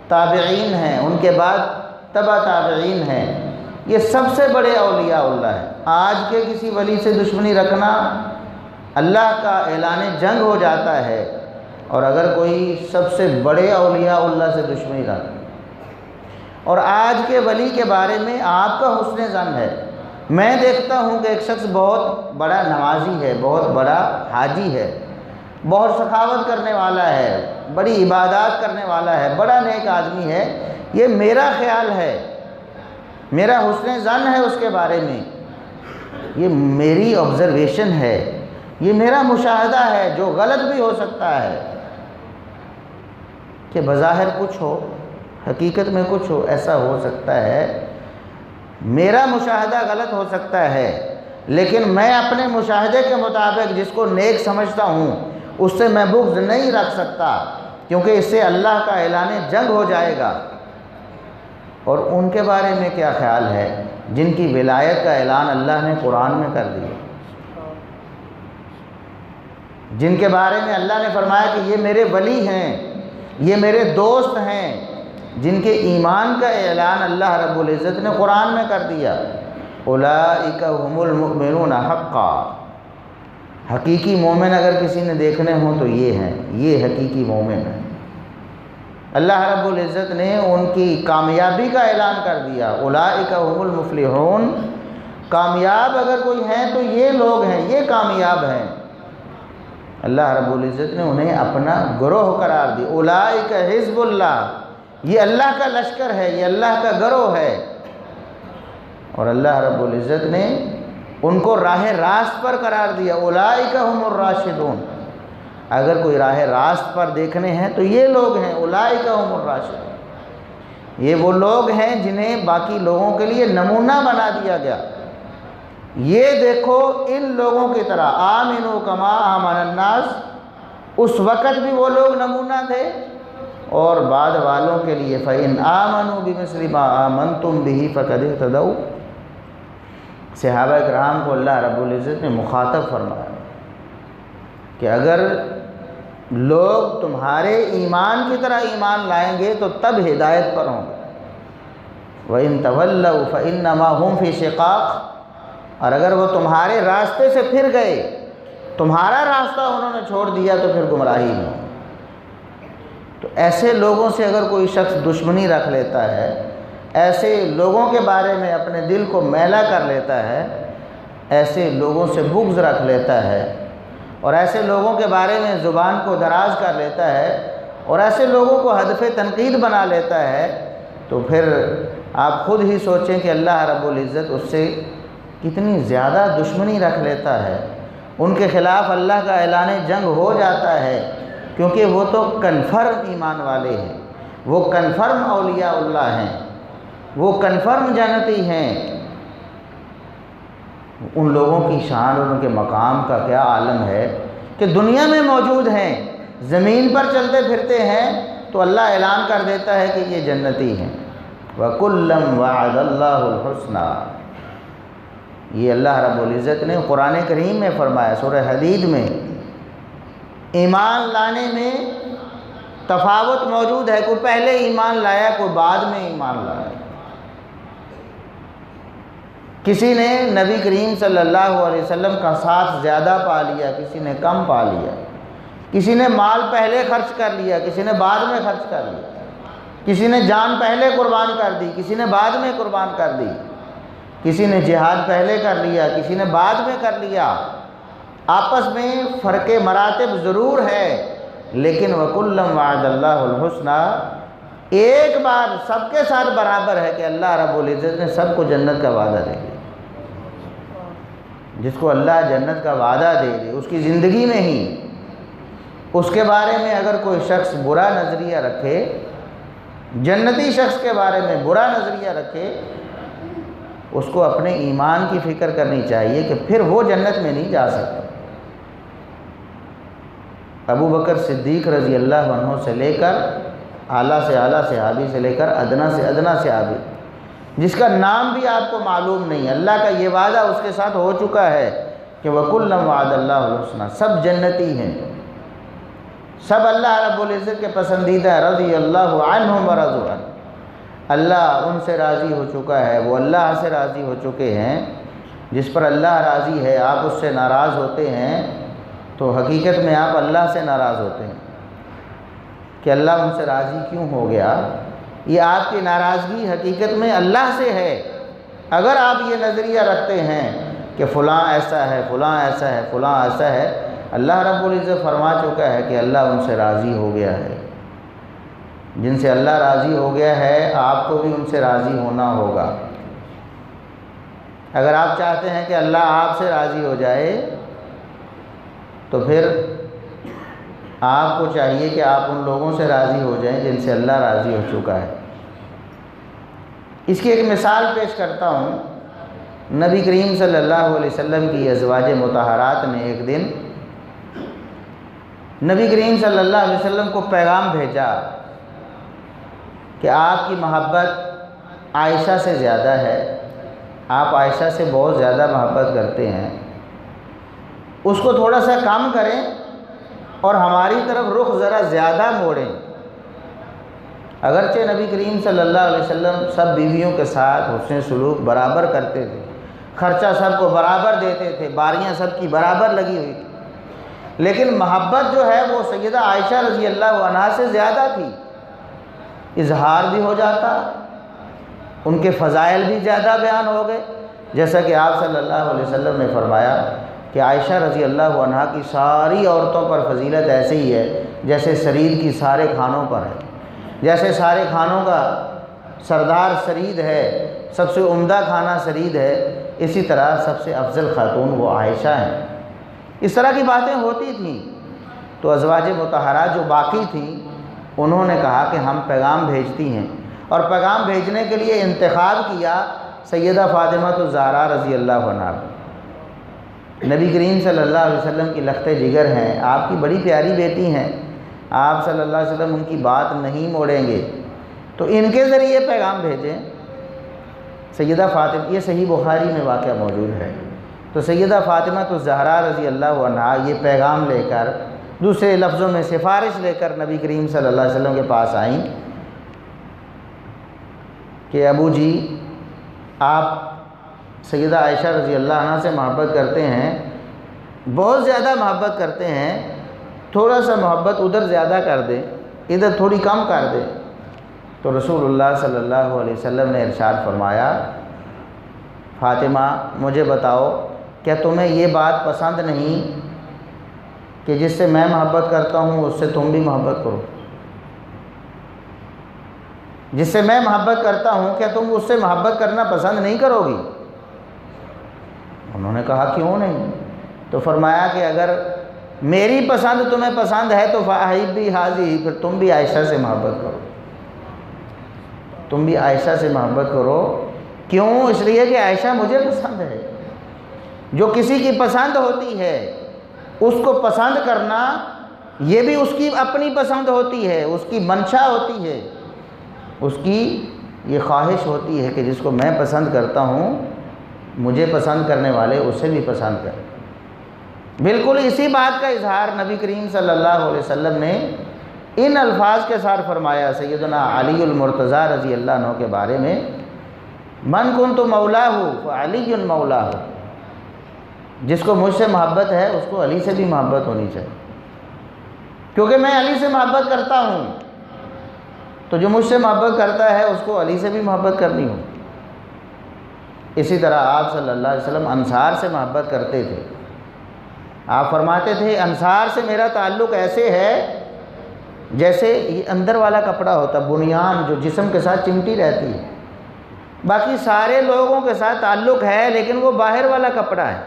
تابعین ہیں، ان کے بعد تبع تابعین ہیں، یہ سب سے بڑے اولیاء اللہ ہیں۔ آج کے کسی ولی سے دشمنی رکھنا اللہ کا اعلان جنگ ہو جاتا ہے، اور اگر کوئی سب سے بڑے اولیاء اللہ سے دشمنی رکھے اور آج کے ولی کے بارے میں آپ کا حسن ظن ہے، میں دیکھتا ہوں کہ ایک شخص بہت بڑا نمازی ہے، بہت بڑا حاجی ہے، بہت سخاوت کرنے والا ہے، بڑی عبادات کرنے والا ہے، بڑا نیک آدمی ہے، یہ میرا خیال ہے، میرا حسن ظن ہے اس کے بارے میں، یہ میری آبزرویشن ہے، یہ میرا مشاہدہ ہے، جو غلط بھی ہو سکتا ہے، کہ بظاہر کچھ ہو، حقیقت میں کچھ ہو، ایسا ہو سکتا ہے، میرا مشاہدہ غلط ہو سکتا ہے، لیکن میں اپنے مشاہدے کے مطابق جس کو نیک سمجھتا ہوں اس سے میں بغض نہیں رکھ سکتا، کیونکہ اس سے اللہ کا اعلان جنگ ہو جائے گا۔ اور ان کے بارے میں کیا خیال ہے جن کی ولایت کا اعلان اللہ نے قرآن میں کر دیا، جن کے بارے میں اللہ نے فرمایا کہ یہ میرے ولی ہیں، یہ میرے دوست ہیں، جن کے ایمان کا اعلان اللہ رب العزت نے قرآن میں کر دیا۔ اولئک هم المؤمنون حقا، حقیقی مومن اگر کسی نے دیکھنے ہوں تو یہ ہیں، یہ حقیقی مومن ہیں۔ اللہ رب العزت نے ان کی کامیابی کا اعلان کر دیا، اولئک هم المفلحون، کامیاب اگر کوئی ہیں تو یہ لوگ ہیں، یہ کامیاب ہیں۔ اللہ رب العزت نے انہیں اپنا گروہ قرار دی، اولئک حزب اللہ، یہ اللہ کا لشکر ہے، یہ اللہ کا گروہ ہے۔ اور اللہ رب العزت نے ان کو راہ راست پر قرار دیا، اولئک هم الراشدون، اگر کوئی راہ راست پر دیکھنے ہیں تو یہ لوگ ہیں، اولئک هم الراشدون، یہ وہ لوگ ہیں جنہیں باقی لوگوں کے لیے نمونہ بنا دیا گیا۔ یہ دیکھو ان لوگوں کی طرح، آمنوا کما آمن الناس، اس وقت بھی وہ لوگ نمونہ تھے، اور بعد والوں کے لیے فَإِنْ آمَنُوا بِمِثْلِ مَا آمَنْتُمْ بِهِ فَقَدِ اهْتَدَوْا، صحابہ کرام کو اللہ رب العزت نے مخاطب فرمایا کہ اگر لوگ تمہارے ایمان کی طرح ایمان لائیں گے تو تب ہدایت پر ہوں گے، وَإِنْ تَوَلَّوْا فَإِنَّمَا هُمْ فِي شِقَاقٍ، اور اگر وہ تمہارے راستے سے پھر گئے، تمہارا راستہ انہوں نے چھوڑ دیا تو پھر گمراہی میں۔ تو ایسے لوگوں سے اگر کوئی شخص دشمنی رکھ لیتا ہے، ایسے لوگوں کے بارے میں اپنے دل کو میلا کر لیتا ہے، ایسے لوگوں سے بغض رکھ لیتا ہے، اور ایسے لوگوں کے بارے میں زبان کو دراز کر لیتا ہے، اور ایسے لوگوں کو ہدف تنقید بنا لیتا ہے، تو پھر آپ خود ہی سوچیں کہ اللہ رب العزت اس سے کتنی زیادہ دشمنی رکھ لیتا ہے، ان کے خلاف اللہ کا اعلان جنگ ہو جاتا ہے، کیونکہ وہ تو کنفرم ایمان والے ہیں، وہ کنفرم اولیاء اللہ ہیں، وہ کنفرم جنتی ہیں۔ ان لوگوں کی شان اور ان کے مقام کا کیا عالم ہے کہ دنیا میں موجود ہیں، زمین پر چلتے پھرتے ہیں تو اللہ اعلان کر دیتا ہے کہ یہ جنتی ہیں۔ وَكُلًّا وَعَدَ اللَّهُ الْحُسْنَى، یہ اللہ رب العزت نے قرآن کریم میں فرمایا، سورہ حدید میں۔ ایمان لانے میں تفاوت موجود ہے، کوئی پہلے ایمان لایا، کوئی بعد میں ایمان لایا۔ کسی نے نبی کریم صلی اللہ علیہ وسلم کا ساتھ زیادہ پا لیا، کسی نے کم پا لیا، کسی نے مال پہلے خرچ کر لیا، کسی نے بعد میں خرچ کر لیا، کسی نے جان پہلے قربان کر دی، کسی نے بعد میں قربان کر دی، کسی نے جہاد پہلے کر لیا، کسی نے بعد میں کر لیا۔ آپس میں فرق مراتب ضرور ہے، لیکن وَكُلًّا وَعَدَ اللَّهُ الْحُسْنَى، ایک بار سب کے ساتھ برابر ہے کہ اللہ رب العزت نے سب کو جنت کا وعدہ دے دیا۔ جس کو اللہ جنت کا وعدہ دے دے، اس کی زندگی میں ہی اس کے بارے میں اگر کوئی شخص برا نظریہ رکھے، جنتی شخص کے بارے میں برا نظریہ رکھے، اس کو اپنے ایمان کی فکر کرنی چاہیے کہ پھر وہ جنت میں نہیں جا سکتا۔ ابو بکر صدیق رضی اللہ عنہ سے لے کر اعلیٰ سے اعلیٰ صحابی سے لے کر ادنا سے ادنا صحابی، جس کا نام بھی آپ کو معلوم نہیں، اللہ کا یہ وعدہ اس کے ساتھ ہو چکا ہے کہ وَكُلًّا وَعَدَ اللَّهُ الْحُسْنَى، سب جنتی ہیں، سب اللہ رب العزت کے پسندیدہ، رضی اللہ عنہم ورضوا عنہ، اللہ ان سے راضی ہو چکا ہے، وہ اللہ سے راضی ہو چکے ہیں۔ جس پر اللہ راضی ہے، آپ اس سے ناراض ہوتے ہیں تو حقیقت میں آپ اللہ سے ناراض ہوتے ہیں کہ اللہ ان سے راضی کیوں ہو گیا۔ یہ آپ کی ناراضگی حقیقت میں اللہ سے ہے۔ اگر آپ یہ نظریہ رکھتے ہیں کہ فلاں ایسا ہے، فلاں ایسا ہے، فلاں ایسا ہے، اللہ رب العزت فرما چکا ہے کہ اللہ ان سے راضی ہو گیا ہے۔ جن سے اللہ راضی ہو گیا ہے، آپ کو بھی ان سے راضی ہونا ہوگا۔ اگر آپ چاہتے ہیں کہ اللہ آپ سے راضی ہو جائے تو پھر آپ کو چاہیے کہ آپ ان لوگوں سے راضی ہو جائیں جن سے اللہ راضی ہو چکا ہے۔ اس کی ایک مثال پیش کرتا ہوں۔ نبی کریم صلی اللہ علیہ وسلم کی ازواج مطہرات نے ایک دن نبی کریم صلی اللہ علیہ وسلم کو پیغام بھیجا کہ آپ کی محبت عائشہ سے زیادہ ہے، آپ عائشہ سے بہت زیادہ محبت کرتے ہیں، اس کو تھوڑا سا کم کریں اور ہماری طرف رخ ذرا زیادہ موڑیں۔ اگرچہ نبی کریم صلی اللہ علیہ وسلم سب بیویوں کے ساتھ حسن سلوک برابر کرتے تھے، خرچہ سب کو برابر دیتے تھے، باریاں سب کی برابر لگی ہوئی تھی، لیکن محبت جو ہے وہ سیدہ عائشہ رضی اللہ عنہا سے زیادہ تھی، اظہار بھی ہو جاتا، ان کے فضائل بھی زیادہ بیان ہو گئے، جیسا کہ آپ صلی اللہ علیہ وسلم نے فرمایا کہ عائشہ رضی اللہ عنہا کی ساری عورتوں پر فضیلت ایسے ہی ہے جیسے سرید کی سارے کھانوں پر ہے، جیسے سارے کھانوں کا سردار سرید ہے، سب سے عمدہ کھانا سرید ہے، اسی طرح سب سے افضل خاتون وہ عائشہ ہیں۔ اس طرح کی باتیں ہوتی تھیں، تو ازواج مطہرات جو باقی تھیں انہوں نے کہا کہ ہم پیغام بھیجتی ہیں، اور پیغام بھیجنے کے لیے انتخاب کیا سیدہ فاطمہ الزہرا رضی اللہ عنہا۔ نبی کریم صلی اللہ علیہ وسلم کی لخت جگر ہیں، آپ کی بڑی پیاری بیٹی ہیں، آپ صلی اللہ علیہ وسلم ان کی بات نہیں موڑیں گے، تو ان کے ذریعے پیغام بھیجیں۔ سیدہ فاطمہ، یہ صحیح بخاری میں واقعہ موجود ہے، تو سیدہ فاطمہ الزہرا رضی اللہ عنہا یہ پیغام لے کر، دوسرے لفظوں میں سفارش لے کر نبی کریم صلی اللہ علیہ وسلم کے پاس آئیں کہ ابو جی آپ سیدہ عائشہ رضی اللہ عنہا سے محبت کرتے ہیں، بہت زیادہ محبت کرتے ہیں، تھوڑا سا محبت ادھر زیادہ کر دیں، ادھر تھوڑی کم کر دیں۔ تو رسول اللہ صلی اللہ علیہ وسلم نے ارشاد فرمایا، فاطمہ مجھے بتاؤ کیا تمہیں یہ بات پسند نہیں کہ جس سے میں محبت کرتا ہوں اس سے تم بھی محبت کرو؟ جس سے میں محبت کرتا ہوں کیا تم اس سے محبت کرنا پسند نہیں کرو گی؟ انہوں نے کہا کیوں نہیں؟ تو فرمایا کہ اگر میری پسند تمہیں پسند ہے تو فاحبی حاضی، پھر تم بھی عائشہ سے محبت کرو، تم بھی عائشہ سے محبت کرو۔ کیوں؟ اس لیے کہ عائشہ مجھے پسند ہے۔ جو کسی کی پسند ہوتی ہے اس کو پسند کرنا یہ بھی اس کی اپنی پسند ہوتی ہے، اس کی منشا ہوتی ہے، اس کی یہ خواہش ہوتی ہے کہ جس کو میں پسند کرتا ہوں مجھے پسند کرنے والے اسے بھی پسند کریں۔ بالکل اسی بات کا اظہار نبی کریم صلی اللہ علیہ وسلم نے ان الفاظ کے ساتھ فرمایا سیدنا علی المرتضیٰ رضی اللہ عنہ کے بارے میں، من کنت مولاہ فعلی مولاہ، جس کو مجھ سے محبت ہے اس کو علی سے بھی محبت ہونی چاہیے، کیونکہ میں علی سے محبت کرتا ہوں، تو جو مجھ سے محبت کرتا ہے اس کو علی سے بھی محبت کرنی ہو۔ اسی طرح آپ صلی اللہ علیہ وسلم انصار سے محبت کرتے تھے، آپ فرماتے تھے انصار سے میرا تعلق ایسے ہے جیسے یہ اندر والا کپڑا ہوتا، بنیان جو جسم کے ساتھ چمٹی رہتی ہے، باقی سارے لوگوں کے ساتھ تعلق ہے لیکن وہ باہر والا کپڑا ہے،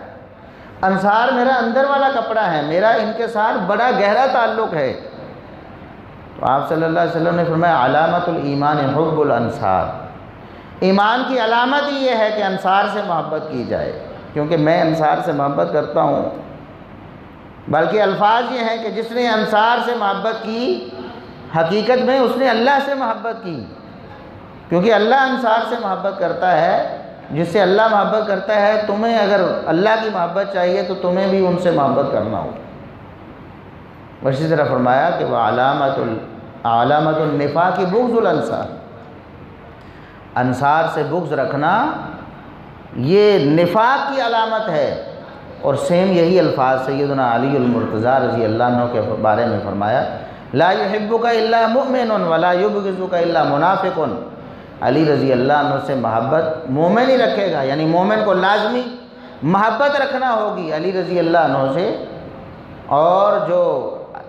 انصار میرا اندر والا کپڑا ہے، میرا ان کے ساتھ بڑا گہرا تعلق ہے۔ تو آپ صلی اللہ علیہ وسلم نے فرمایا علامت الایمان حب الانصار، ایمان کی علامت ہی یہ ہے کہ انصار سے محبت کی جائے، کیونکہ میں انصار سے محبت کرتا ہوں۔ بلکہ الفاظ یہ ہیں کہ جس نے انصار سے محبت کی حقیقت میں اس نے اللہ سے محبت کی، کیونکہ اللہ انصار سے محبت کرتا ہے، جس سے اللہ محبت کرتا ہے، تمہیں اگر اللہ کی محبت چاہیے تو تمہیں بھی ان سے محبت کرنا ہوگا۔ اسی طرح فرمایا کہ وہ علامت النفاق بغض الانصار، انصار سے بغض رکھنا یہ نفاق کی علامت ہے۔ اور سیم یہی الفاظ سیدنا علی المرتضیٰ رضی اللہ عنہ کے بارے میں فرمایا، لا يحبک الا مؤمن ولا یبغضک الا منافق، علی رضی اللہ عنہ سے محبت مومن ہی رکھے گا، یعنی مومن کو لازمی محبت رکھنا ہوگی علی رضی اللہ عنہ سے، اور جو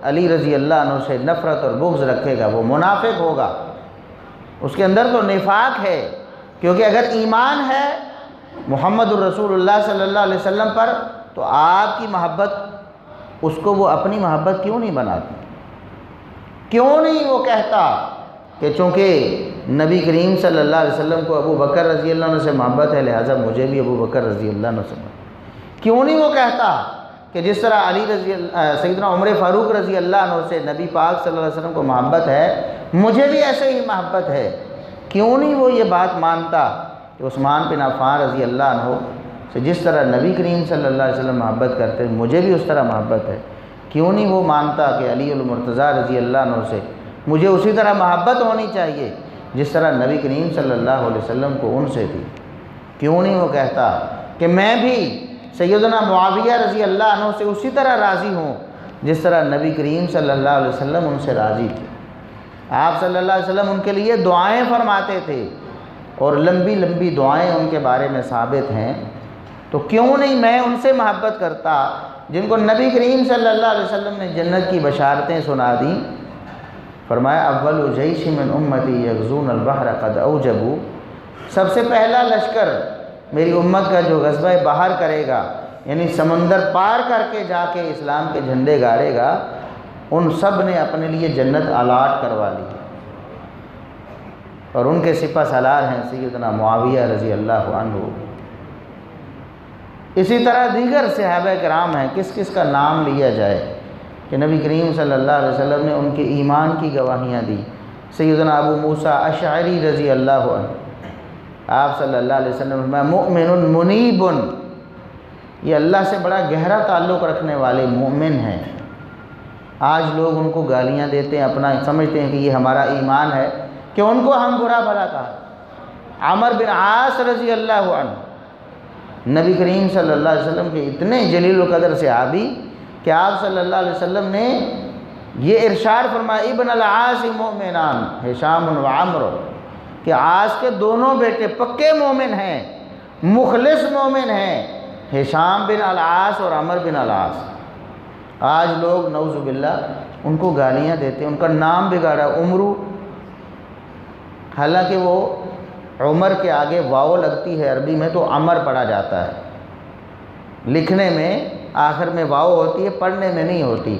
علی رضی اللہ عنہ سے نفرت اور بغض رکھے گا وہ منافق ہوگا، اس کے اندر تو نفاق ہے، کیونکہ اگر ایمان ہے محمد الرسول اللہ صلی اللہ علیہ وسلم پر تو آپ کی محبت اس کو وہ اپنی محبت کیوں نہیں بناتی؟ کیوں نہیں وہ کہتا کہ چونکہ نبی کریم صلی اللہ علیہ وسلم کو ابو بکر رضی اللہ عنہ سے محبت ہے لہٰذا مجھے بھی ابو بکر رضی اللہ عنہ سے محبت؟ کیوں نہیں وہ کہتا کہ جس طرح سیدنا عمر فاروق رضی اللہ عنہ سے نبی پاک صلی اللہ علیہ وسلم کو محبت ہے مجھے بھی ایسے ہی محبت ہے؟ کیوں نہیں وہ یہ بات مانتا کہ عثمان بن عفان رضی اللہ عنہ سے جس طرح نبی کریم صلی اللہ علیہ وسلم محبت کرتے مجھے بھی اس طرح محبت ہے؟ کیوں نہیں وہ مانتا کہ علی المرتضیٰ رضی اللہ عنہ سے مجھے اسی طرح محبت ہونی چاہیے جس طرح نبی کریم صلی اللہ علیہ وسلم کو ان سے تھی؟ کیوں نہیں وہ کہتا کہ میں بھی سیدنا معاویہ رضی اللہ عنہ سے اسی طرح راضی ہوں جس طرح نبی کریم صلی اللہ علیہ وسلم ان سے راضی تھے۔ آپ صلی اللہ علیہ وسلم ان کے لیے دعائیں فرماتے تھے اور لمبی لمبی دعائیں ان کے بارے میں ثابت ہیں، تو کیوں نہیں میں ان سے محبت کرتا جن کو نبی کریم صلی اللہ علیہ وسلم نے جنت کی بشارتیں سنا دیں۔ فرمایا اول جیش من امتی یغزون البحر قد اوجبوا، سب سے پہلا لشکر میری امت کا جو غزوہ بحر کرے گا، یعنی سمندر پار کر کے جا کے اسلام کے جھنڈے گاڑے گا، ان سب نے اپنے لیے جنت الاٹ کروا لی، اور ان کے سپہ سالار ہیں سیدنا معاویہ رضی اللہ عنہ۔ اسی طرح دیگر صحابہ کرام ہیں، کس کس کا نام لیا جائے کہ نبی کریم صلی اللہ علیہ وسلم نے ان کے ایمان کی گواہیاں دی۔ سیدنا ابو موسیٰ اشعری رضی اللہ عنہ، آپ صلی اللہ علیہ وسلم میں مؤمن منیب، یہ اللہ سے بڑا گہرا تعلق رکھنے والے مومن ہیں۔ آج لوگ ان کو گالیاں دیتے ہیں، اپنا سمجھتے ہیں کہ یہ ہمارا ایمان ہے کہ ان کو ہم برا بھلا کہا۔ عمر بن عاص رضی اللہ عنہ نبی کریم صلی اللہ علیہ وسلم کے اتنے جلیل القدر صحابی کہ آپ صلی اللہ علیہ وسلم نے یہ ارشاد فرمایا ابن العاص مؤمنان ہشام و عمر، کہ عاص کے دونوں بیٹے پکے مومن ہیں، مخلص مومن ہیں، ہشام بن العاص اور عمر بن العاص۔ آج لوگ نعوذ باللہ ان کو گالیاں دیتے ہیں، ان کا نام بگاڑا عمرو، حالانکہ وہ عمر کے آگے واو لگتی ہے عربی میں تو عمر پڑھا جاتا ہے، لکھنے میں آخر میں واو ہوتی ہے، پڑھنے میں نہیں ہوتی،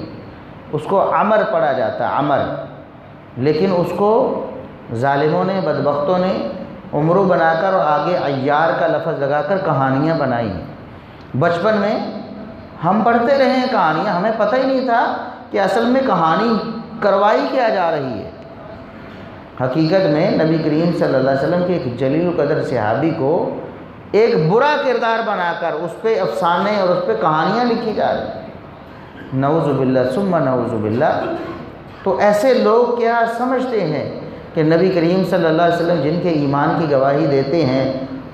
اس کو عمر پڑھا جاتا ہے عمر، لیکن اس کو ظالموں نے بدبختوں نے عمرو بنا کر اور آگے عیار کا لفظ لگا کر کہانیاں بنائی۔ بچپن میں ہم پڑھتے رہے ہیں کہانیاں، ہمیں پتہ ہی نہیں تھا کہ اصل میں کہانی کروائی کیا جا رہی ہے۔ حقیقت میں نبی کریم صلی اللہ علیہ وسلم کے ایک جلیل القدر صحابی کو ایک برا کردار بنا کر اس پہ افسانے اور اس پہ کہانیاں لکھی جا رہی ہیں، نعوذ باللہ ثم نعوذ باللہ۔ تو ایسے لوگ کیا سمجھتے ہیں کہ نبی کریم صلی اللہ علیہ وسلم جن کے ایمان کی گواہی دیتے ہیں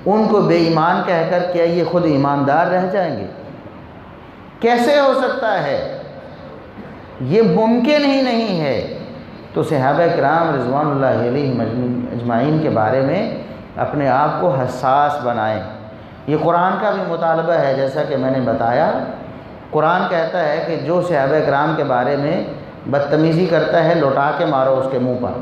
ان کو بے ایمان کہہ کر کیا یہ خود ایماندار رہ جائیں گے؟ کیسے ہو سکتا ہے؟ یہ ممکن ہی نہیں ہے۔ تو صحابہ کرام رضوان اللہ علیہم اجمعین کے بارے میں اپنے آپ کو حساس بنائیں۔ یہ قرآن کا بھی مطالبہ ہے، جیسا کہ میں نے بتایا، قرآن کہتا ہے کہ جو صحابہ کرام کے بارے میں بدتمیزی کرتا ہے لوٹا کے مارو اس کے منہ پر،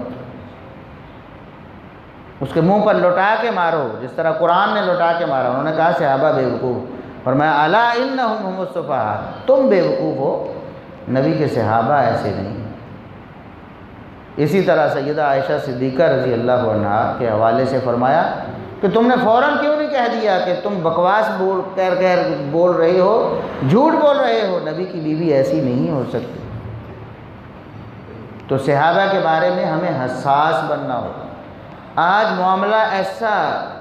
اس کے منہ پر لوٹا کے مارو، جس طرح قرآن نے لوٹا کے مارا۔ انہوں نے کہا صحابہ بے وقوف، فرمایا الا انہم هم السفہاء، تم بے وقوف ہو، نبی کے صحابہ ایسے نہیں۔ اسی طرح سیدہ عائشہ صدیقہ رضی اللہ عنہا کے حوالے سے فرمایا کہ تم نے فوراً کیوں نہیں کہہ دیا کہ تم بکواس بول رہے ہو، جھوٹ بول رہے ہو، نبی کی بیوی ایسی نہیں ہو سکتی۔ تو صحابہ کے بارے میں ہمیں حساس بننا ہو۔ آج معاملہ ایسا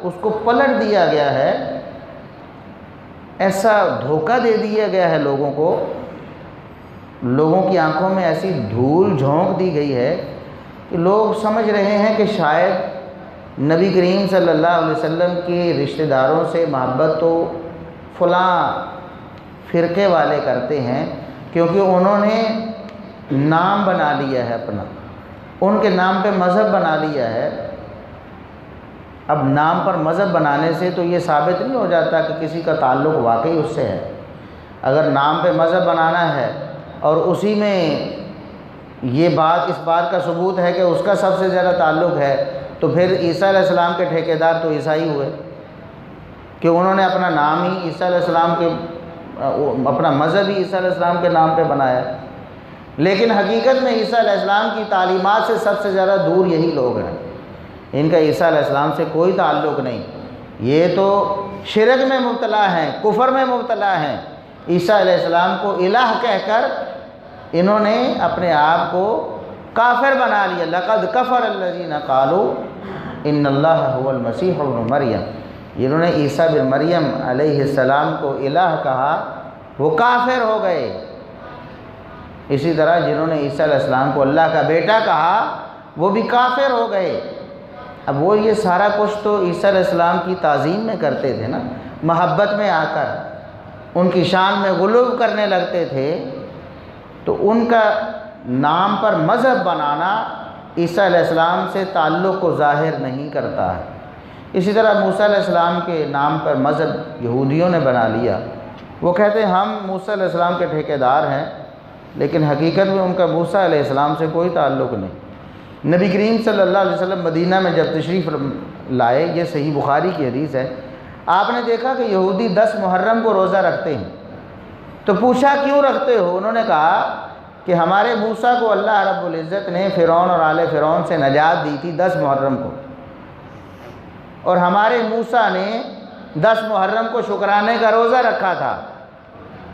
اس کو پلٹ دیا گیا ہے، ایسا دھوکہ دے دیا گیا ہے لوگوں کو، لوگوں کی آنکھوں میں ایسی دھول جھونک دی گئی ہے کہ لوگ سمجھ رہے ہیں کہ شاید نبی کریم صلی اللہ علیہ وسلم کے رشتہ داروں سے محبت تو فلاں فرقے والے کرتے ہیں کیونکہ انہوں نے نام بنا لیا ہے اپنا، ان کے نام پہ مذہب بنا لیا ہے۔ اب نام پر مذہب بنانے سے تو یہ ثابت نہیں ہو جاتا کہ کسی کا تعلق واقعی اس سے ہے۔ اگر نام پہ مذہب بنانا ہے اور اسی میں یہ بات اس بات کا ثبوت ہے کہ اس کا سب سے زیادہ تعلق ہے، تو پھر عیسیٰ علیہ السلام کے ٹھیکیدار تو عیسائی ہوئے کہ انہوں نے اپنا نام ہی عیسیٰ علیہ السلام کے، اپنا مذہب ہی عیسیٰ علیہ السلام کے نام پہ بنایا۔ لیکن حقیقت میں عیسیٰ علیہ السلام کی تعلیمات سے سب سے زیادہ دور یہی لوگ ہیں، ان کا عیسیٰ علیہ السلام سے کوئی تعلق نہیں، یہ تو شرک میں مبتلا ہیں، کفر میں مبتلا ہیں۔ عیسیٰ علیہ السلام کو الہ کہہ کر انہوں نے اپنے آپ کو کافر بنا لیا۔ لقد کفر الذین قالوا ان اللہ هو المسیح ابن مریم، جنہوں نے عیسیٰ بن مریم علیہ السلام کو الہ کہا وہ کافر ہو گئے۔ اسی طرح جنہوں نے عیسیٰ علیہ السلام کو اللہ کا بیٹا کہا وہ بھی کافر ہو گئے۔ اب وہ یہ سارا کچھ تو عیسیٰ علیہ السلام کی تعظیم میں کرتے تھے نا، محبت میں آ کر ان کی شان میں غلو کرنے لگتے تھے، تو ان کا نام پر مذہب بنانا عیسیٰ علیہ السلام سے تعلق کو ظاہر نہیں کرتا ہے۔ اسی طرح موسیٰ علیہ السلام کے نام پر مذہب یہودیوں نے بنا لیا۔ وہ کہتے ہیں ہم موسیٰ علیہ السلام کے ٹھیکیدار ہیں، لیکن حقیقت میں ان کا موسیٰ علیہ السلام سے کوئی تعلق نہیں۔ نبی کریم صلی اللہ علیہ وسلم مدینہ میں جب تشریف لائے، یہ صحیح بخاری کی حدیث ہے، آپ نے دیکھا کہ یہودی 10 محرم کو روزہ رکھتے ہیں۔ تو پوچھا کیوں رکھتے ہو؟ انہوں نے کہا کہ ہمارے موسیٰ کو اللہ رب العزت نے فرعون اور آل فرعون سے نجات دی تھی 10 محرم کو، اور ہمارے موسیٰ نے 10 محرم کو شکرانے کا روزہ رکھا تھا،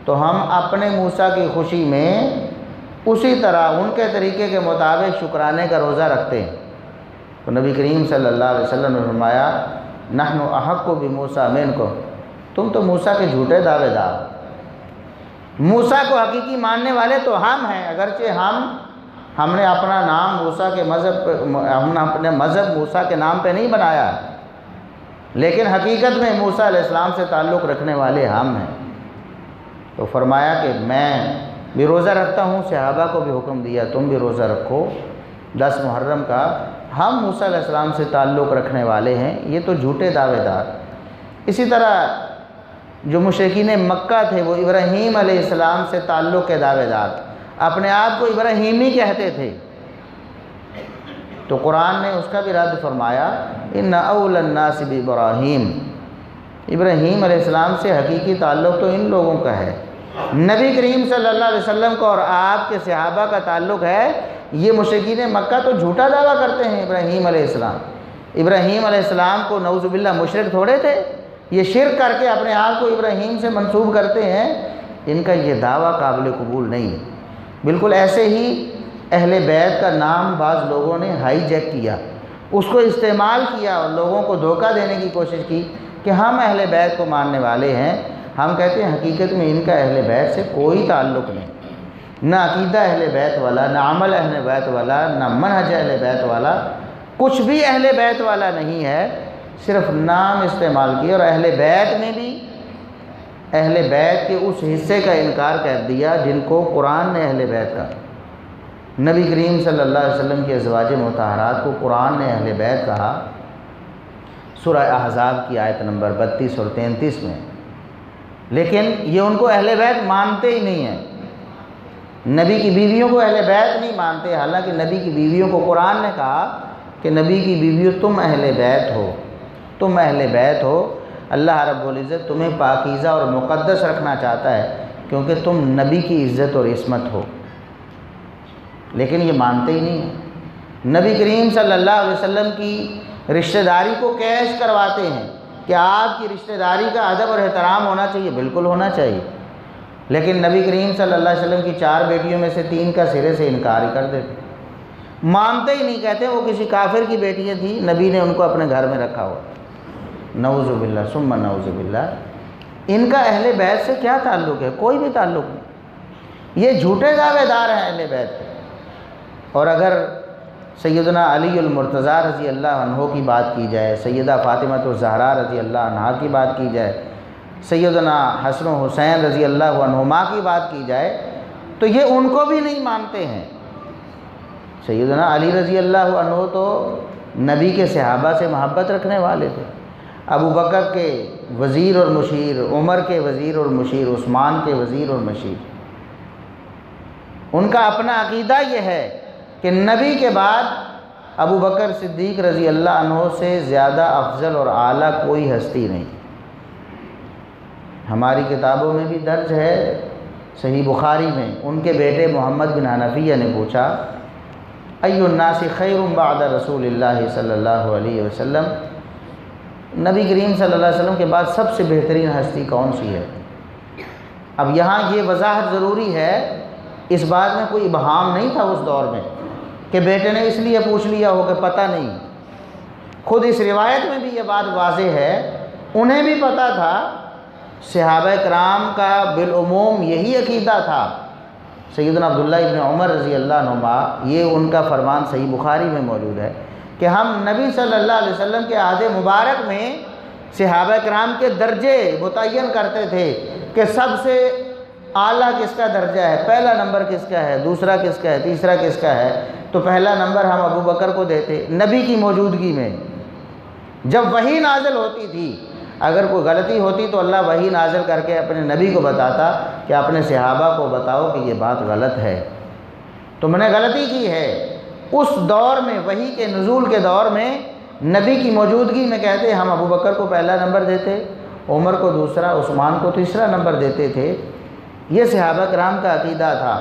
تو ہم اپنے موسیٰ کی خوشی میں اسی طرح ان کے طریقے کے مطابق شکرانے کا روزہ رکھتے ہیں۔ تو نبی کریم صلی اللہ علیہ وسلم نے فرمایا نحن احق بموسیٰ منکم، تم تو موسیٰ کے جھوٹے دعوے دار، موسیٰ کو حقیقی ماننے والے تو ہم ہیں، اگرچہ ہم نے اپنا نام موسیٰ کے مذہب ہم نے اپنے مذہب موسیٰ کے نام پہ نہیں بنایا، لیکن حقیقت میں موسیٰ علیہ السلام سے تعلق رکھنے والے ہم ہیں۔ تو فرمایا کہ میں بھی روزہ رکھتا ہوں، صحابہ کو بھی حکم دیا تم بھی روزہ رکھو 10 محرم کا، ہم موسیٰ علیہ السلام سے تعلق رکھنے والے ہیں، یہ تو جھوٹے دعوے دار۔ اسی طرح جو مشرکین مکہ تھے وہ ابراہیم علیہ السلام سے تعلق کے دعوے دار، اپنے آپ کو ابراہیمی کہتے تھے، تو قرآن نے اس کا بھی رد فرمایا ان اول الناس بابراہیم، ابراہیم علیہ السلام سے حقیقی تعلق تو ان لوگوں کا ہے۔ نبی کریم صلی اللہ علیہ وسلم کو اور آپ کے صحابہ کا تعلق ہے، یہ مشرکین مکہ تو جھوٹا دعویٰ کرتے ہیں ابراہیم علیہ السلام۔ ابراہیم علیہ السلام کو نعوذ باللہ مشرک تھوڑے تھے، یہ شرک کر کے اپنے آپ کو ابراہیم سے منسوب کرتے ہیں، ان کا یہ دعویٰ قابل قبول نہیں ہے۔ بالکل ایسے ہی اہل بیت کا نام بعض لوگوں نے ہائی جیک کیا، اس کو استعمال کیا اور لوگوں کو دھوکہ دینے کی کوشش کی کہ ہم اہل بیت کو ماننے والے ہیں۔ ہم کہتے ہیں حقیقت میں ان کا اہل بیت سے کوئی تعلق نہیں، نہ عقیدہ اہل بیت والا، نہ عمل اہل بیت والا، نہ منہج اہل بیت والا، کچھ بھی اہل بیت والا نہیں ہے، صرف نام استعمال کیا، اور اہل بیت نے بھی اہل بیت کے اس حصے کا انکار کر دیا جن کو قرآن نے اہل بیت کہا۔ نبی کریم صلی اللہ علیہ وسلم کی ازواج مطہرات کو قرآن نے اہل بیت کہا، سورہ احزاب کی آیت نمبر 32 اور 33 میں، لیکن یہ ان کو اہل بیت مانتے ہی نہیں ہیں، نبی کی بیویوں کو اہل بیت نہیں مانتے، حالانکہ نبی کی بیویوں کو قرآن نے کہا کہ نبی کی بیویوں تم اہل بیت ہو، تم اہل بیت ہو، اللہ رب العزت تمہیں پاکیزہ اور مقدس رکھنا چاہتا ہے کیونکہ تم نبی کی عزت اور عصمت ہو، لیکن یہ مانتے ہی نہیں ہیں۔ نبی کریم صلی اللہ علیہ وسلم کی رشتہ داری کو کیش کرواتے ہیں کہ آپ کی رشتہ داری کا ادب اور احترام ہونا چاہیے، بالکل ہونا چاہیے، لیکن نبی کریم صلی اللہ علیہ وسلم کی 4 بیٹیوں میں سے 3 کا سرے سے انکار ہی کر دیتے، مانتے ہی نہیں، کہتے وہ کسی کافر کی بیٹیاں تھیں، نبی نے ان کو اپنے گھر میں رکھا ہوا۔ نعوذ باللہ ثم نعوذ باللہ، ان کا اہل بیت سے کیا تعلق ہے؟ کوئی بھی تعلق نہیں، یہ جھوٹے دعوے دار ہیں اہل بیت کے۔ اور اگر سیدنا علی المرتضیٰ رضی اللہ عنہ کی بات کی جائے، سیدہ فاطمہ الزہرا رضی اللہ عنہا کی بات کی جائے، سیدنا حسن و حسین رضی اللہ عنہما کی بات کی جائے، تو یہ ان کو بھی نہیں مانتے ہیں۔ سیدنا علی رضی اللہ عنہ تو نبی کے صحابہ سے محبت رکھنے والے تھے، ابو بکر کے وزیر اور مشیر، عمر کے وزیر اور مشیر، عثمان کے وزیر اور مشیر۔ ان کا اپنا عقیدہ یہ ہے کہ نبی کے بعد ابو بکر صدیق رضی اللہ عنہ سے زیادہ افضل اور اعلیٰ کوئی ہستی نہیں۔ ہماری کتابوں میں بھی درج ہے، صحیح بخاری میں ان کے بیٹے محمد بن حنفیہ نے پوچھا ای الناس خیر بعد رسول اللہ صلی اللہ علیہ وسلم، نبی کریم صلی اللہ علیہ وسلم کے بعد سب سے بہترین ہستی کون سی ہے؟ اب یہاں یہ وضاحت ضروری ہے، اس بات میں کوئی ابہام نہیں تھا اس دور میں کہ بیٹے نے اس لیے پوچھ لیا ہو کہ پتہ نہیں، خود اس روایت میں بھی یہ بات واضح ہے، انہیں بھی پتہ تھا، صحابہ کرام کا بالعموم یہی عقیدہ تھا۔ سیدنا عبداللہ ابن عمر رضی اللہ عنہما، یہ ان کا فرمان صحیح بخاری میں موجود ہے کہ ہم نبی صلی اللہ علیہ وسلم کے عہد مبارک میں صحابہ کرام کے درجے متعین کرتے تھے کہ سب سے اعلیٰ کس کا درجہ ہے، پہلا نمبر کس کا ہے، دوسرا کس کا ہے، تیسرا کس کا ہے، تو پہلا نمبر ہم ابو بکر کو دیتے نبی کی موجودگی میں۔ جب وحی نازل ہوتی تھی، اگر کوئی غلطی ہوتی تو اللہ وحی نازل کر کے اپنے نبی کو بتاتا کہ اپنے صحابہ کو بتاؤ کہ یہ بات غلط ہے، تم نے غلطی کی ہے۔ اس دور میں، وحی کے نزول کے دور میں، نبی کی موجودگی میں کہتے ہم ابو بکر کو پہلا نمبر دیتے، عمر کو دوسرا، عثمان کو تیسرا نمبر دیتے تھے۔ یہ صحابہ کرام کا عقیدہ تھا۔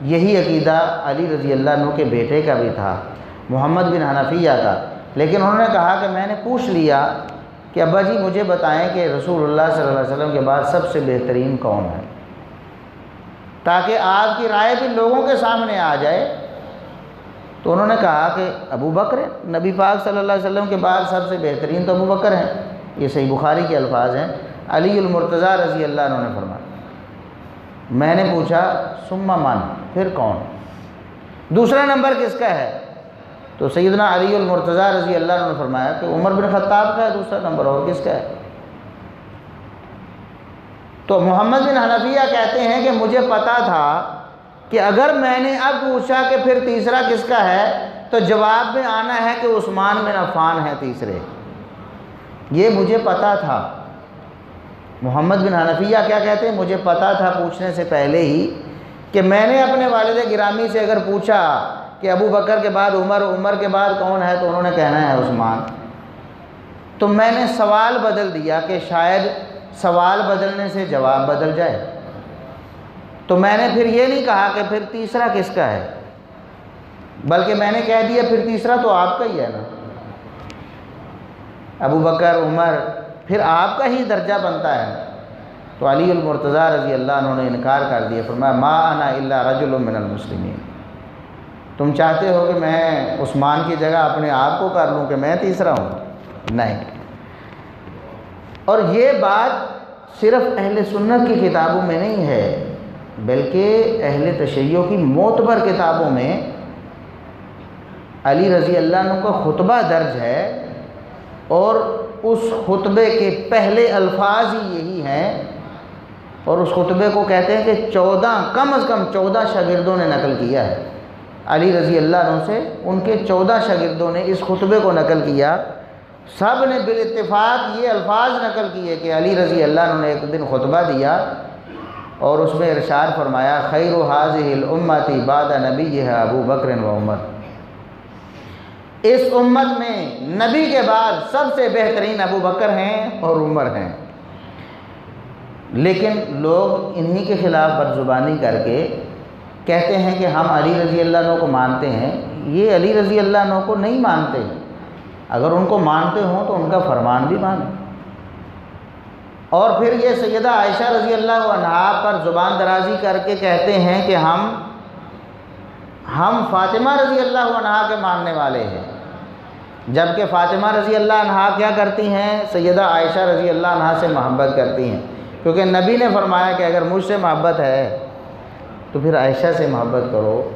یہی عقیدہ علی رضی اللہ عنہ کے بیٹے کا بھی تھا، محمد بن حنفیہ کا۔ لیکن انہوں نے کہا کہ میں نے پوچھ لیا کہ ابا جی مجھے بتائیں کہ رسول اللہ صلی اللہ علیہ وسلم کے بعد سب سے بہترین کون ہے، تاکہ آپ کی رائے بھی لوگوں کے سامنے آ جائے۔ تو انہوں نے کہا کہ ابو بکر، نبی پاک صلی اللہ علیہ وسلم کے بعد سب سے بہترین تو ابو بکر ہیں۔ یہ صحیح بخاری کے الفاظ ہیں۔ علی المرتضیٰ رضی اللہ عنہ نے فرمایا۔ میں نے پوچھا ثم من، پھر کون، دوسرا نمبر کس کا ہے؟ تو سیدنا علی المرتضیٰ رضی اللہ عنہ نے فرمایا کہ عمر بن خطاب کا ہے دوسرا نمبر، اور کس کا ہے؟ تو محمد بن حنفیہ کہتے ہیں کہ مجھے پتا تھا کہ اگر میں نے اب پوچھا کہ پھر تیسرا کس کا ہے تو جواب میں آنا ہے کہ عثمان بن عفان ہے تیسرے۔ یہ مجھے پتا تھا۔ محمد بن حنفیہ کیا کہتے ہیں؟ مجھے پتا تھا پوچھنے سے پہلے ہی کہ میں نے اپنے والد گرامی سے اگر پوچھا کہ ابو بکر کے بعد عمر، عمر کے بعد کون ہے، تو انہوں نے کہنا ہے عثمان۔ تو میں نے سوال بدل دیا کہ شاید سوال بدلنے سے جواب بدل جائے، تو میں نے پھر یہ نہیں کہا کہ پھر تیسرا کس کا ہے، بلکہ میں نے کہہ دیا پھر تیسرا تو آپ کا ہی ہے نا، ابو بکر، عمر، پھر آپ کا ہی درجہ بنتا ہے۔ تو علی المرتضیٰ رضی اللہ عنہ نے انکار کر دیا، فرمایا ما انا الا رجل من المسلمین۔ تم چاہتے ہو کہ میں عثمان کی جگہ اپنے آپ کو کر لوں کہ میں تیسرا ہوں؟ نہیں۔ اور یہ بات صرف اہل سنت کی کتابوں میں نہیں ہے، بلکہ اہل تشیع کی معتبر کتابوں میں علی رضی اللہ عنہ کا خطبہ درج ہے، اور اس خطبے کے پہلے الفاظ ہی یہی ہیں، اور اس خطبے کو کہتے ہیں کہ 14 کم از کم 14 شاگردوں نے نقل کیا ہے علی رضی اللہ عنہ سے۔ ان کے 14 شاگردوں نے اس خطبے کو نقل کیا، سب نے بالاتفاق یہ الفاظ نقل کیے کہ علی رضی اللہ عنہ نے ایک دن خطبہ دیا اور اس میں ارشاد فرمایا خیر هذه الامة بعد نبیها ابو بکر و عمر۔ اس امت میں نبی کے بعد سب سے بہترین ابو بکر ہیں اور عمر ہیں۔ لیکن لوگ انہی کے خلاف بدزبانی کر کے کہتے ہیں کہ ہم علی رضی اللہ عنہ کو مانتے ہیں۔ یہ علی رضی اللہ عنہ کو نہیں مانتے، اگر ان کو مانتے ہوں تو ان کا فرمان بھی مانیں۔ اور پھر یہ سیدہ عائشہ رضی اللہ عنہا پر زبان درازی کر کے کہتے ہیں کہ ہم فاطمہ رضی اللہ عنہا کے ماننے والے ہیں، جبکہ فاطمہ رضی اللہ عنہا کیا کرتی ہیں؟ سیدہ عائشہ رضی اللہ عنہا سے محبت کرتی ہیں، کیونکہ نبی نے فرمایا کہ اگر مجھ سے محبت ہے تو پھر عائشہ سے محبت کرو،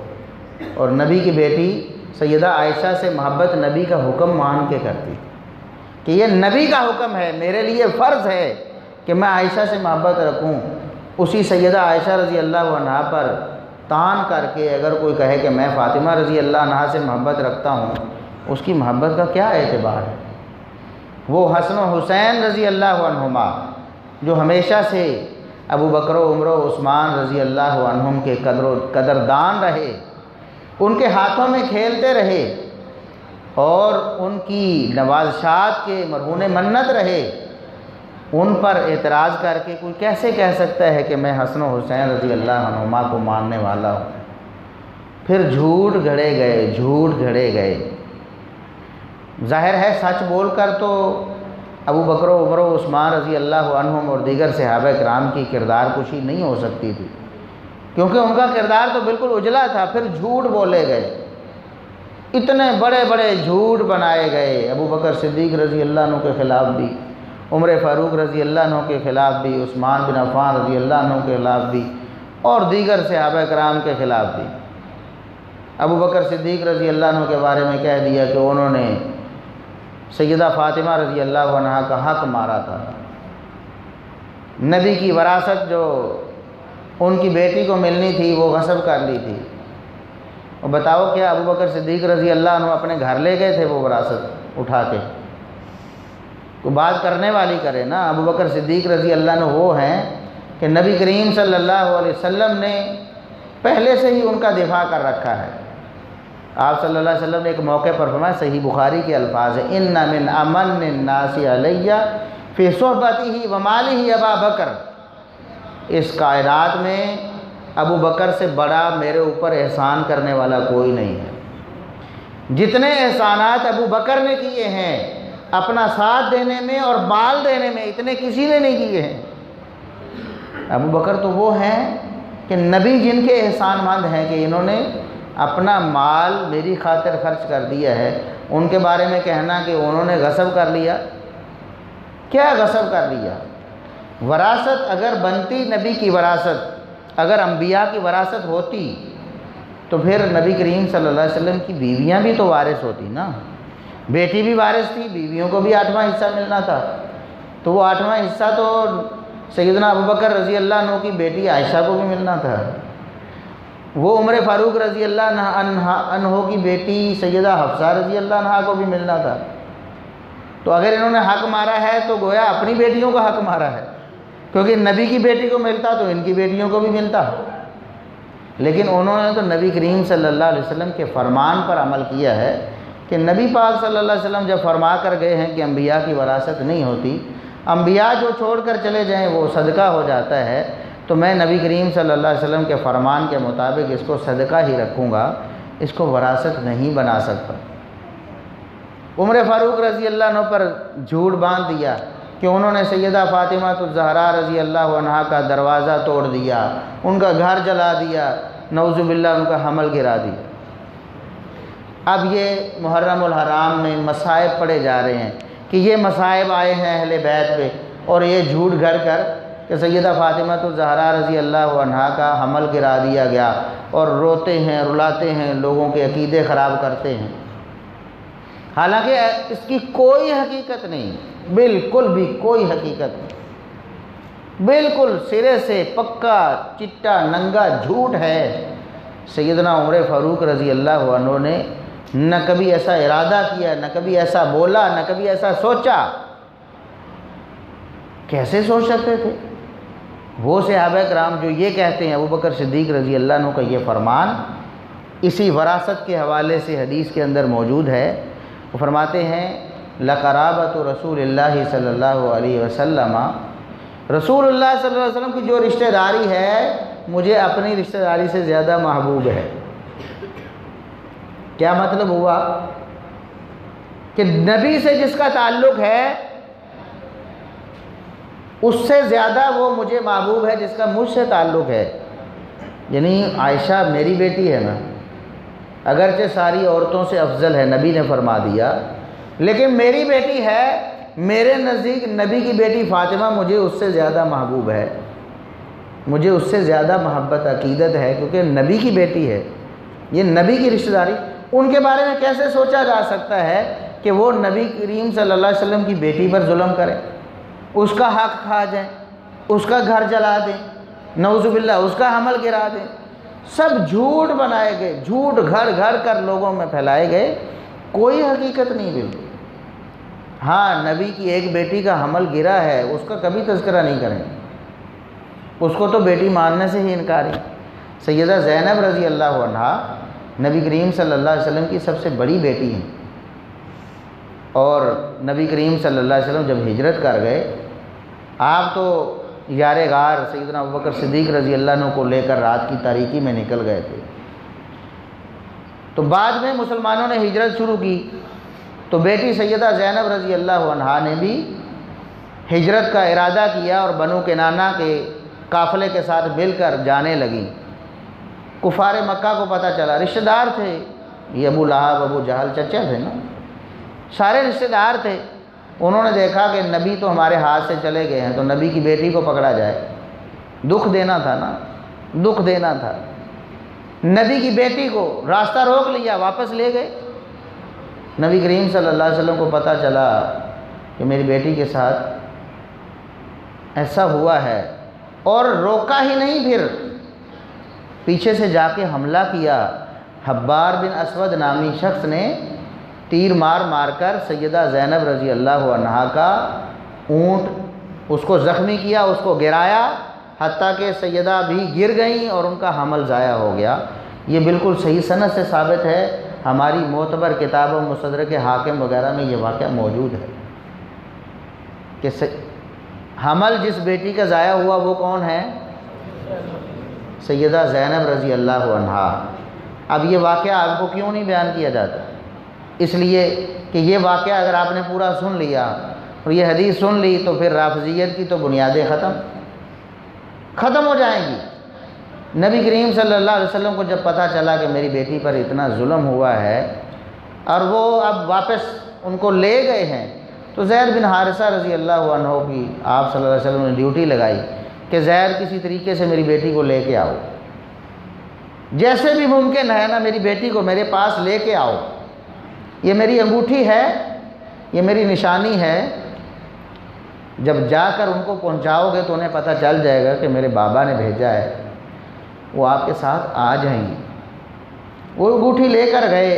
اور نبی کی بیٹی سیدہ عائشہ سے محبت نبی کا حکم مان کے کرتی کہ یہ نبی کا حکم ہے، میرے لیے فرض ہے کہ میں عائشہ سے محبت رکھوں۔ اسی سیدہ عائشہ رضی اللہ عنہا پر تان کر کے اگر کوئی کہے کہ میں فاطمہ رضی اللہ عنہا سے محبت رکھتا ہوں، اس کی محبت کا کیا اعتبار ہے؟ وہ حسن و حسین رضی اللہ عنہما جو ہمیشہ سے ابو بکر و عمر و عثمان رضی اللہ عنہم کے قدردان رہے، ان کے ہاتھوں میں کھیلتے رہے اور ان کی نوازشات کے مرہون منت رہے، ان پر اعتراض کر کے کوئی کیسے کہہ سکتا ہے کہ میں حسن و حسین رضی اللہ عنہما کو ماننے والا ہوں؟ پھر جھوٹ گھڑے گئے۔ ظاہر ہے سچ بول کر تو ابو بکر و عمر و عثمان رضی اللہ عنہم اور دیگر صحابہ کرام کی کردار کشی نہیں ہو سکتی تھی، کیونکہ ان کا کردار تو بالکل اجلا تھا۔ پھر جھوٹ بولے گئے، اتنے بڑے بڑے جھوٹ بنائے گئے، ابو بکر صدیق رضی اللہ عنہ کے خلاف بھی، عمر فاروق رضی اللہ عنہ کے خلاف بھی، عثمان بن عفان رضی اللہ عنہ کے خلاف بھی، اور دیگر صحابہ کرام کے خلاف بھی۔ ابو بکر صدیق رضی اللہ عنہ کے بارے میں کہہ دیا کہ انہوں نے سیدہ فاطمہ رضی اللہ عنہا کا حق مارا تھا، نبی کی وراثت جو ان کی بیٹی کو ملنی تھی وہ غصب کر لی تھی۔ اور بتاؤ کیا ابو بکر صدیق رضی اللہ عنہ اپنے گھر لے گئے تھے وہ وراثت اٹھا کے؟ کوئی بات کرنے والی کرے نا۔ ابو بکر صدیق رضی اللہ عنہ وہ ہیں کہ نبی کریم صلی اللہ علیہ وسلم نے پہلے سے ہی ان کا دفاع کر رکھا ہے۔ آپ صلی اللہ علیہ وسلم نے ایک موقع پر فرمایا، صحیح بخاری کے الفاظ ہیں، ان من امن الناس علیہ فی صحبتہ و مالہ ابا بکر، اس کائنات میں ابو بکر سے بڑا میرے اوپر احسان کرنے والا کوئی نہیں ہے۔ جتنے احسانات ابو بکر نے کیے ہیں اپنا ساتھ دینے میں اور مال دینے میں، اتنے کسی نے نہیں کیے ہیں۔ ابو بکر تو وہ ہیں کہ نبی جن کے احسان مند ہیں کہ انہوں نے اپنا مال میری خاطر خرچ کر دیا ہے، ان کے بارے میں کہنا کہ انہوں نے غصب کر لیا، کیا غصب کر لیا؟ وراثت اگر بنتی، نبی کی وراثت اگر انبیاء کی وراثت ہوتی تو پھر نبی کریم صلی اللہ علیہ وسلم کی بیویاں بھی تو وارث ہوتی نا، بیٹی بھی وارث تھی، بیویوں کو بھی 8واں حصہ ملنا تھا، تو وہ 8واں حصہ تو سیدنا ابوبکر رضی اللہ عنہ کی بیٹی عائشہ کو بھی ملنا تھا، وہ عمر فاروق رضی اللہ عنہ کی بیٹی سیدہ حفصہ رضی اللہ عنہ کو بھی ملنا تھا۔ تو اگر انہوں نے حق مارا ہے تو گویا اپنی بیٹیوں کا حق مارا ہے، کیونکہ نبی کی بیٹی کو ملتا تو ان کی بیٹیوں کو بھی ملتا، لیکن انہوں نے تو نبی کریم صلی اللہ علیہ وسلم کے فرمان پر عمل کیا ہے کہ نبی پاک صلی اللہ علیہ وسلم جب فرما کر گئے ہیں کہ انبیاء کی وراثت نہیں ہوتی، انبیاء جو چھوڑ کر چلے جائیں وہ صدقہ ہو جاتا ہے، تو میں نبی کریم صلی اللہ علیہ وسلم کے فرمان کے مطابق اس کو صدقہ ہی رکھوں گا، اس کو وراثت نہیں بنا سکتا۔ عمر فاروق رضی اللہ عنہ پر جھوٹ باندھ دیا کہ انہوں نے سیدہ فاطمہ الزہرا رضی اللہ عنہا کا دروازہ توڑ دیا، ان کا گھر جلا دیا، نعوذ باللہ ان کا حمل گرا دیا۔ اب یہ محرم الحرام میں مصائب پڑے جا رہے ہیں کہ یہ مصائب آئے ہیں اہل بیت پہ، اور یہ جھوٹ گھڑ کر کہ سیدہ فاطمہ الزہرا رضی اللہ عنہا کا حمل گرا دیا گیا، اور روتے ہیں، رلاتے ہیں، لوگوں کے عقیدے خراب کرتے ہیں، حالانکہ اس کی کوئی حقیقت نہیں، بالکل بھی کوئی حقیقت نہیں، بالکل سرے سے پکا چٹا ننگا جھوٹ ہے۔ سیدنا عمر فاروق رضی اللہ عنہ نے نہ کبھی ایسا ارادہ کیا، نہ کبھی ایسا بولا، نہ کبھی ایسا سوچا۔ کیسے سوچ سکتے تھے وہ صحابہ کرام جو یہ کہتے ہیں؟ ابو بکر صدیق رضی اللہ عنہ کا یہ فرمان اسی وراثت کے حوالے سے حدیث کے اندر موجود ہے۔ وہ فرماتے ہیں لقرابۃ رسول اللہ صلی اللہ علیہ وسلم، رسول اللہ صلی اللہ علیہ وسلم کی جو رشتہ داری ہے مجھے اپنی رشتہ داری سے زیادہ محبوب ہے۔ کیا مطلب ہوا؟ کہ نبی سے جس کا تعلق ہے اس سے زیادہ وہ مجھے محبوب ہے جس کا مجھ سے تعلق ہے۔ یعنی عائشہ میری بیٹی ہے نا، اگرچہ ساری عورتوں سے افضل ہے، نبی نے فرما دیا، لیکن میری بیٹی ہے، میرے نزدیک نبی کی بیٹی فاطمہ مجھے اس سے زیادہ محبوب ہے، مجھے اس سے زیادہ محبت عقیدت ہے، کیونکہ نبی کی بیٹی ہے، یہ نبی کی رشتہ داری۔ ان کے بارے میں کیسے سوچا جا سکتا ہے کہ وہ نبی کریم صلی اللہ علیہ وسلم کی بیٹی پر ظلم کریں، اس کا حق کھا جائیں، اس کا گھر جلا دیں، نعوذ باللہ اس کا حمل گرا دیں؟ سب جھوٹ بنائے گئے، جھوٹ گھڑ گھڑ کر لوگوں میں پھیلائے گئے، کوئی حقیقت نہیں بالکل۔ ہاں نبی کی ایک بیٹی کا حمل گرا ہے، اس کا کبھی تذکرہ نہیں کریں، اس کو تو بیٹی ماننے سے ہی انکار ہے۔ سیدہ زینب رضی اللہ عنہا نبی کریم صلی اللہ علیہ وسلم کی سب سے بڑی بیٹی ہیں، اور نبی کریم صلی اللہ علیہ وسلم جب ہجرت کر گئے، آپ تو یار غار سیدنا ابوبکر صدیق رضی اللہ عنہ کو لے کر رات کی تاریکی میں نکل گئے تھے۔ تو بعد میں مسلمانوں نے ہجرت شروع کی تو بیٹی سیدہ زینب رضی اللہ عنہا نے بھی ہجرت کا ارادہ کیا اور بنو کنانہ کے قافلے کے ساتھ مل کر جانے لگیں۔ کفار مکہ کو پتہ چلا، رشتہ دار تھے یہ، ابو لہب ابو جہل چچا تھے نا، سارے رشتہ دار تھے۔ انہوں نے دیکھا کہ نبی تو ہمارے ہاتھ سے چلے گئے ہیں، تو نبی کی بیٹی کو پکڑا جائے، دکھ دینا تھا نا، دکھ دینا تھا۔ نبی کی بیٹی کو راستہ روک لیا، واپس لے گئے۔ نبی کریم صلی اللہ علیہ وسلم کو پتہ چلا کہ میری بیٹی کے ساتھ ایسا ہوا ہے، اور روکا ہی نہیں، پھر پیچھے سے جا کے حملہ کیا۔ حبار بن اسود نامی شخص نے تیر مار مار کر سیدہ زینب رضی اللہ عنہا کا اونٹ اس کو زخمی کیا، اس کو گرایا، حتیٰ کہ سیدہ بھی گر گئیں اور ان کا حمل ضائع ہو گیا۔ یہ بالکل صحیح سند سے ثابت ہے، ہماری معتبر کتابوں مستدرک حاکم وغیرہ میں یہ واقعہ موجود ہے کہ حمل جس بیٹی کا ضائع ہوا وہ کون ہے؟ سیدہ زینب رضی اللہ عنہا۔ اب یہ واقعہ آپ کو کیوں نہیں بیان کیا جاتا؟ اس لیے کہ یہ واقعہ اگر آپ نے پورا سن لیا اور یہ حدیث سن لی تو پھر رافضیت کی تو بنیادیں ختم ہو جائیں گی۔ نبی کریم صلی اللہ علیہ وسلم کو جب پتہ چلا کہ میری بیٹی پر اتنا ظلم ہوا ہے اور وہ اب واپس ان کو لے گئے ہیں، تو زید بن حارثہ رضی اللہ عنہ کی آپ صلی اللہ علیہ وسلم نے ڈیوٹی لگائی کہ زید کسی طریقے سے میری بیٹی کو لے کے آؤ، جیسے بھی ممکن ہے نا میری بیٹی کو میرے پاس لے کے آؤ، یہ میری انگوٹھی ہے، یہ میری نشانی ہے، جب جا کر ان کو پہنچاؤ گے تو انہیں پتہ چل جائے گا کہ میرے بابا نے بھیجا ہے، وہ آپ کے ساتھ آ جائیں گی۔ وہ انگوٹھی لے کر گئے۔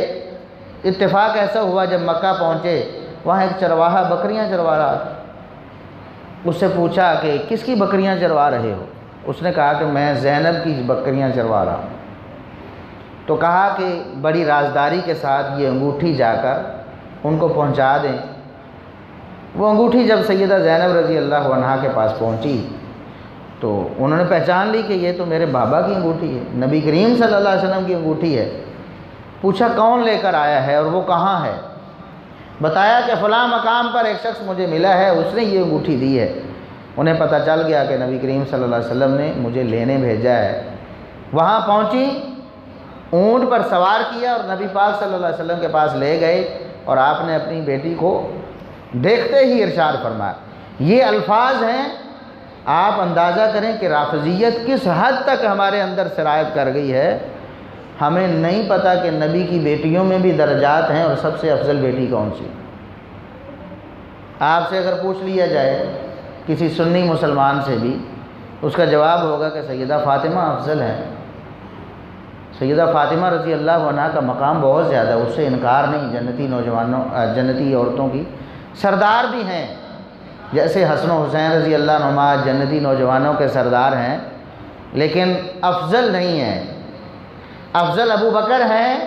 اتفاق ایسا ہوا جب مکہ پہنچے وہاں ایک چرواہا بکریاں چروا رہا تھا، اس سے پوچھا کہ کس کی بکریاں چروا رہے ہو؟ اس نے کہا کہ میں زینب کی بکریاں چروا رہا ہوں۔ تو کہا کہ بڑی رازداری کے ساتھ یہ انگوٹھی جا کر ان کو پہنچا دیں۔ وہ انگوٹھی جب سیدہ زینب رضی اللہ عنہا کے پاس پہنچی تو انہوں نے پہچان لی کہ یہ تو میرے بابا کی انگوٹھی ہے، نبی کریم صلی اللہ علیہ وسلم کی انگوٹھی ہے۔ پوچھا کون لے کر آیا ہے اور وہ کہاں ہے؟ بتایا کہ فلاں مقام پر ایک شخص مجھے ملا ہے، اس نے یہ انگوٹھی دی ہے۔ انہیں پتہ چل گیا کہ نبی کریم صلی اللہ علیہ وسلم نے مجھے لینے بھیجا ہے۔ وہاں پہنچی، اونٹ پر سوار کیا اور نبی پاک صلی اللہ علیہ وسلم کے پاس لے گئے، اور آپ نے اپنی بیٹی کو دیکھتے ہی ارشاد فرمایا۔ یہ الفاظ ہیں، آپ اندازہ کریں کہ رافضیت کس حد تک ہمارے اندر سرایت کر گئی ہے۔ ہمیں نہیں پتہ کہ نبی کی بیٹیوں میں بھی درجات ہیں، اور سب سے افضل بیٹی کون سی؟ آپ سے اگر پوچھ لیا جائے کسی سنی مسلمان سے بھی، اس کا جواب ہوگا کہ سیدہ فاطمہ افضل ہے۔ سیدہ فاطمہ رضی اللہ عنہا کا مقام بہت زیادہ، اس سے انکار نہیں۔ جنتی عورتوں کی سردار بھی ہیں، جیسے حسن و حسین رضی اللہ عنہما جنتی نوجوانوں کے سردار ہیں، لیکن افضل نہیں ہیں۔ افضل ابو بکر ہیں،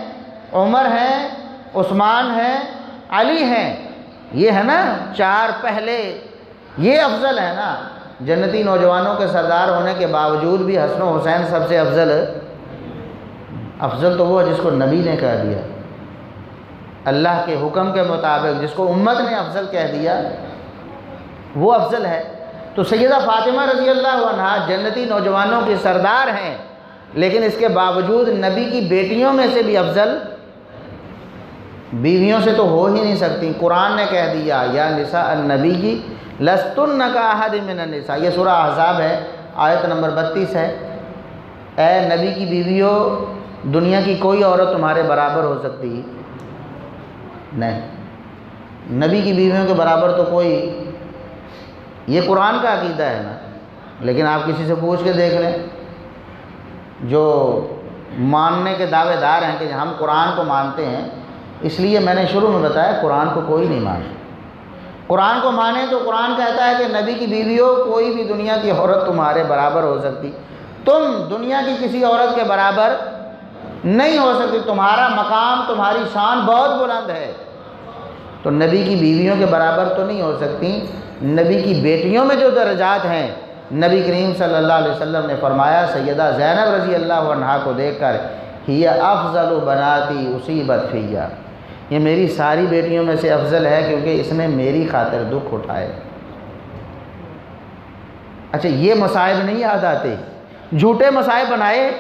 عمر ہیں، عثمان ہیں، علی ہیں، یہ ہے نا چار پہلے، یہ افضل ہے نا۔ جنتی نوجوانوں کے سردار ہونے کے باوجود بھی حسن و حسین سب سے افضل تو وہ جس کو نبی نے کہہ دیا، اللہ کے حکم کے مطابق جس کو امت نے افضل کہہ دیا وہ افضل ہے۔ تو سیدہ فاطمہ رضی اللہ عنہا جنتی نوجوانوں کی سردار ہیں، لیکن اس کے باوجود نبی کی بیٹیوں میں سے بھی افضل بیویوں سے تو ہو ہی نہیں سکتی۔ قرآن نے کہہ دیا یا نساء النبی لستن کاحد من النساء، یہ سورہ احزاب ہے، آیت نمبر 32 ہے۔ اے نبی کی بیویوں، دنیا کی کوئی عورت تمہارے برابر ہو سکتی نہیں، نبی کی بیویوں کے برابر تو کوئی، یہ قرآن کا عقیدہ ہے نا۔ لیکن آپ کسی سے پوچھ کے دیکھ لیں جو ماننے کے دعوے دار ہیں کہ ہم قرآن کو مانتے ہیں، اس لیے میں نے شروع میں بتایا قرآن کو کوئی نہیں مانتا۔ قرآن کو مانے تو قرآن کہتا ہے کہ نبی کی بیویوں کوئی بھی دنیا کی عورت تمہارے برابر ہو سکتی، تم دنیا کی کسی عورت کے برابر نہیں ہو سکتی، تمہارا مقام تمہاری شان بہت بلند ہے، تو نبی کی بیویوں کے برابر تو نہیں ہو سکتی۔ نبی کی بیٹیوں میں جو درجات ہیں، نبی کریم صلی اللہ علیہ وسلم نے فرمایا سیدہ زینب رضی اللہ عنہا کو دیکھ کر ہی افضل بناتی اصیبت فیہ، یہ میری ساری بیٹیوں میں سے افضل ہے کیونکہ اس نے میری خاطر دکھ اٹھائے۔ اچھا یہ مصائب نہیں یاد آتے، جھوٹے مصائب بنائے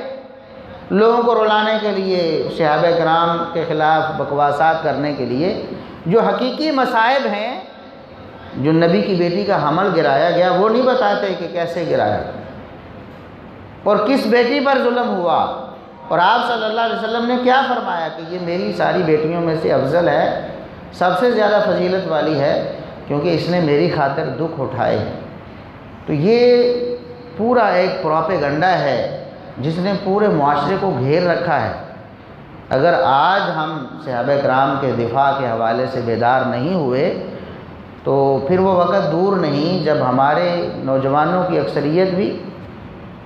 لوگوں کو رلانے کے لیے، صحابہ کرام کے خلاف بکواسات کرنے کے لیے۔ جو حقیقی مصائب ہیں، جو نبی کی بیٹی کا حمل گرایا گیا، وہ نہیں بتاتے کہ کیسے گرایا اور کس بیٹی پر ظلم ہوا، اور آپ صلی اللہ علیہ وسلم نے کیا فرمایا کہ یہ میری ساری بیٹیوں میں سے افضل ہے، سب سے زیادہ فضیلت والی ہے کیونکہ اس نے میری خاطر دکھ اٹھائے ہیں۔ تو یہ پورا ایک پروپیگنڈا ہے جس نے پورے معاشرے کو گھیر رکھا ہے۔ اگر آج ہم صحابہ کرام کے دفاع کے حوالے سے بیدار نہیں ہوئے تو پھر وہ وقت دور نہیں جب ہمارے نوجوانوں کی اکثریت بھی،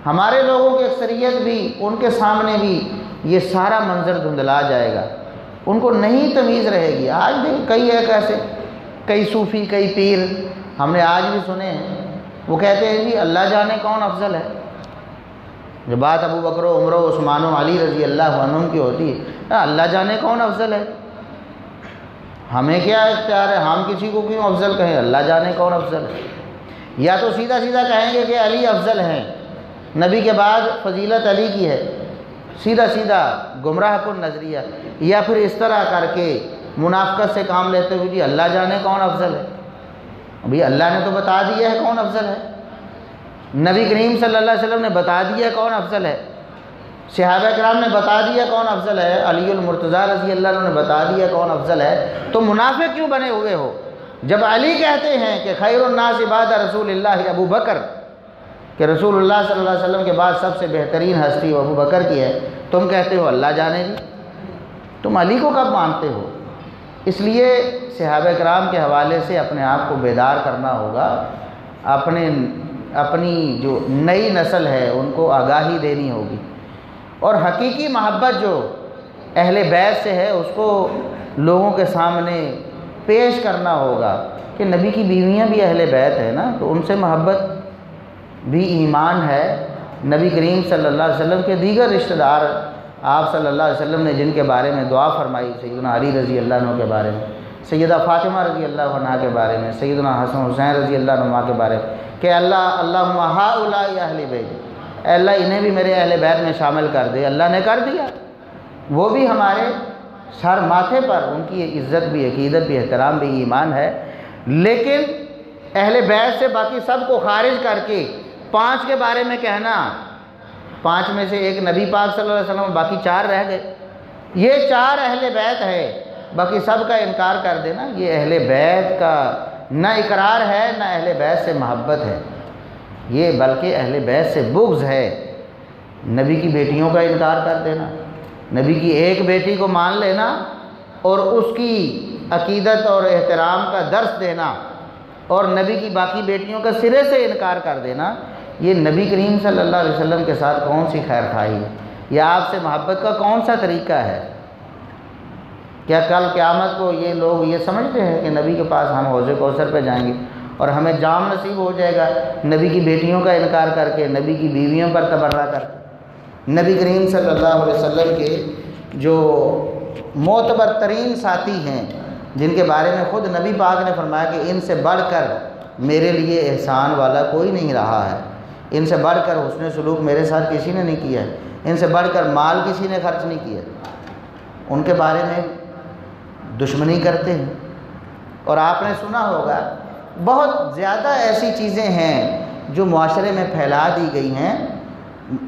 ہمارے لوگوں کی اکثریت بھی، ان کے سامنے بھی یہ سارا منظر دھندلا جائے گا، ان کو نہیں تمیز رہے گی۔ آج بھی کئی ایک ایسے، کئی صوفی، کئی پیر ہم نے آج بھی سنے ہیں، وہ کہتے ہیں جی اللہ جانے کون افضل ہے۔ جب بات ابو بکر و عمر و عثمان و علی رضی اللہ عنہم کی ہوتی ہے، اللہ جانے کون افضل ہے، ہمیں کیا اختیار ہے، ہم کسی کو کیوں افضل کہیں، اللہ جانے کون افضل ہے۔ یا تو سیدھا سیدھا کہیں گے کہ علی افضل ہیں، نبی کے بعد فضیلت علی کی ہے، سیدھا سیدھا گمراہ کن نظریہ، یا پھر اس طرح کر کے منافقت سے کام لیتے ہوئے جی اللہ جانے کون افضل ہے۔ ابھی اللہ نے تو بتا دیا ہے کون افضل ہے، نبی کریم صلی اللہ علیہ وسلم نے بتا دیا کون افضل ہے، صحابہ کرام نے بتا دیا کون افضل ہے، علی المرتضیٰ رضی اللہ عنہ نے بتا دیا کون افضل ہے، تو منافق کیوں بنے ہوئے ہو؟ جب علی کہتے ہیں کہ خیر الناس بعد رسول اللہ ابو بکر، کہ رسول اللہ صلی اللہ علیہ وسلم کے بعد سب سے بہترین ہستی ابو بکر کی ہے، تم کہتے ہو اللہ جانے جی، تم علی کو کب مانتے ہو؟ اس لیے صحابہ کرام کے حوالے سے اپنے آپ کو بیدار کرنا ہوگا، اپنی جو نئی نسل ہے ان کو آگاہی دینی ہوگی، اور حقیقی محبت جو اہل بیت سے ہے اس کو لوگوں کے سامنے پیش کرنا ہوگا کہ نبی کی بیویاں بھی اہل بیت ہے نا، تو ان سے محبت بھی ایمان ہے۔ نبی کریم صلی اللہ علیہ وسلم کے دیگر رشتہ دار آپ صلی اللہ علیہ وسلم نے جن کے بارے میں دعا فرمائی، سیدنا علی رضی اللہ عنہ کے بارے میں، سیدہ فاطمہ رضی اللہ عنہ کے بارے میں، سیدنا حسن حسین رضی اللہ عنہ کے بارے میں کہ اللہم ہؤلاء اہل بیت، اے اللہ انہیں بھی میرے اہل بیت میں شامل کر دے۔ اللہ نے کر دیا، وہ بھی ہمارے سر ماتھے پر، ان کی عزت بھی، عقیدت بھی، احترام بھی، ایمان ہے۔ لیکن اہل بیت سے باقی سب کو خارج کر کے 5 کے بارے میں کہنا، 5 میں سے ایک نبی پاک صلی اللہ علیہ وسلم، باقی 4 رہ گئے، یہ 4 اہل بیت ہے، باقی سب کا انکار کر دینا، یہ اہل بیت کا نہ اقرار ہے نہ اہل بیت سے محبت ہے، یہ بلکہ اہل بیت سے بغض ہے۔ نبی کی بیٹیوں کا انکار کر دینا، نبی کی ایک بیٹی کو مان لینا اور اس کی عقیدت اور احترام کا درس دینا، اور نبی کی باقی بیٹیوں کا سرے سے انکار کر دینا، یہ نبی کریم صلی اللہ علیہ وسلم کے ساتھ کون سی خیر خواہی ہے؟ یہ آپ سے محبت کا کون سا طریقہ ہے؟ کیا کل قیامت کو یہ لوگ یہ سمجھتے ہیں کہ نبی کے پاس ہم حوض کوثر پہ جائیں گے اور ہمیں جام نصیب ہو جائے گا نبی کی بیٹیوں کا انکار کر کے، نبی کی بیویوں پر تبرہ کر کے؟ نبی کریم صلی اللہ علیہ وسلم کے جو معتبر ترین ساتھی ہیں، جن کے بارے میں خود نبی پاک نے فرمایا کہ ان سے بڑھ کر میرے لیے احسان والا کوئی نہیں رہا ہے، ان سے بڑھ کر حسن سلوک میرے ساتھ کسی نے نہیں کیا ہے، ان سے بڑھ کر مال کسی نے خرچ نہیں کیا، ان کے بارے میں دشمنی کرتے ہیں۔ اور آپ نے سنا ہوگا بہت زیادہ ایسی چیزیں ہیں جو معاشرے میں پھیلا دی گئی ہیں